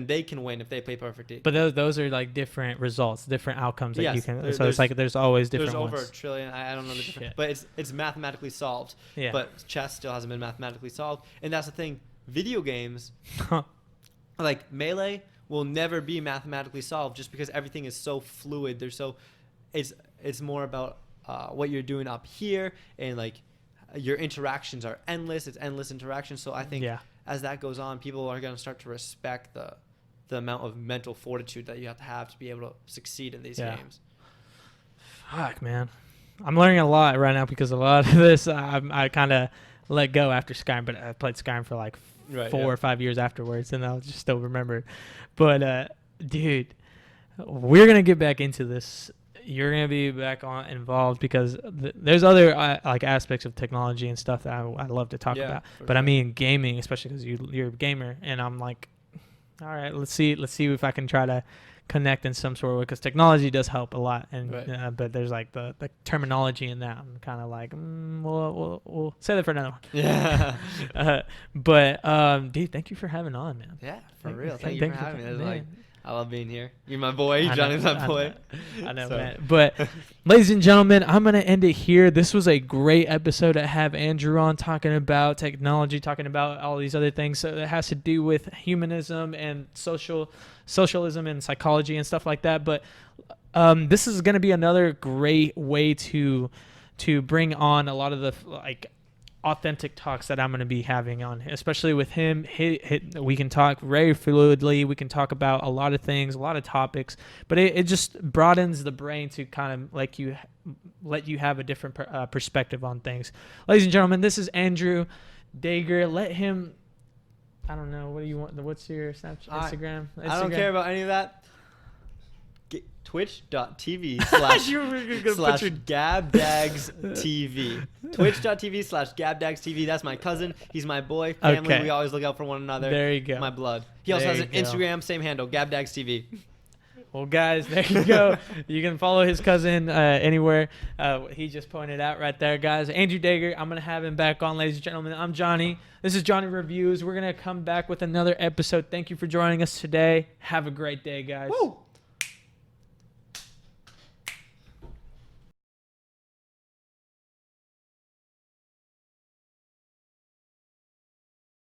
they can win if they play perfectly. But those are like different results, different outcomes that you can. So it's like there's always different ones. There's over a trillion. I don't know the difference, but it's mathematically solved. Yeah. But chess still hasn't been mathematically solved, and that's the thing. Video games, like Melee, will never be mathematically solved just because everything is so fluid. It's more about what you're doing up here, and like your interactions are endless. It's endless interactions. So I think as that goes on, people are going to start to respect the amount of mental fortitude that you have to be able to succeed in these games. Fuck, man. I'm learning a lot right now because a lot of this I kind of let go after Skyrim, but I played Skyrim for like 4 or 5 years afterwards, and I'll just still remember. But, dude, we're going to get back into this. You're going to be back on involved because there's other like aspects of technology and stuff that I love to talk about. But I mean gaming, especially because you're a gamer, and I'm like, all right, let's see if I can try to connect in some sort of way because technology does help a lot. And but there's like the terminology in that. I'm kind of like, we'll say that for another one. Yeah. But dude, thank you for having on, man. Yeah, for real. Thank you for having me. I love being here. You're my boy. Johnny's my boy. I know, man. But, ladies and gentlemen, I'm going to end it here. This was a great episode to have Andrew on talking about technology, talking about all these other things that has to do with humanism and socialism and psychology and stuff like that. But this is going to be another great way to bring on a lot of the authentic talks that I'm going to be having on, especially with him. We can talk very fluidly. We can talk about a lot of things, a lot of topics, but it just broadens the brain to kind of let you have a different perspective on things. Ladies and gentlemen, this is Andrew Dagher. Let him, I don't know, what do you want? What's your Snapchat, Instagram? I don't care about any of that. Twitch.tv slash GabDagsTV. Twitch.tv/GabDagsTV. That's my cousin. He's my boy. Family. Okay. We always look out for one another. There you go. My blood. He also has an Instagram, same handle, GabDagsTV. Well, guys, there you go. You can follow his cousin anywhere. He just pointed out right there, guys. Andrew Dagher. I'm going to have him back on, ladies and gentlemen. I'm Johnny. This is Johnny Reviews. We're going to come back with another episode. Thank you for joining us today. Have a great day, guys. Woo!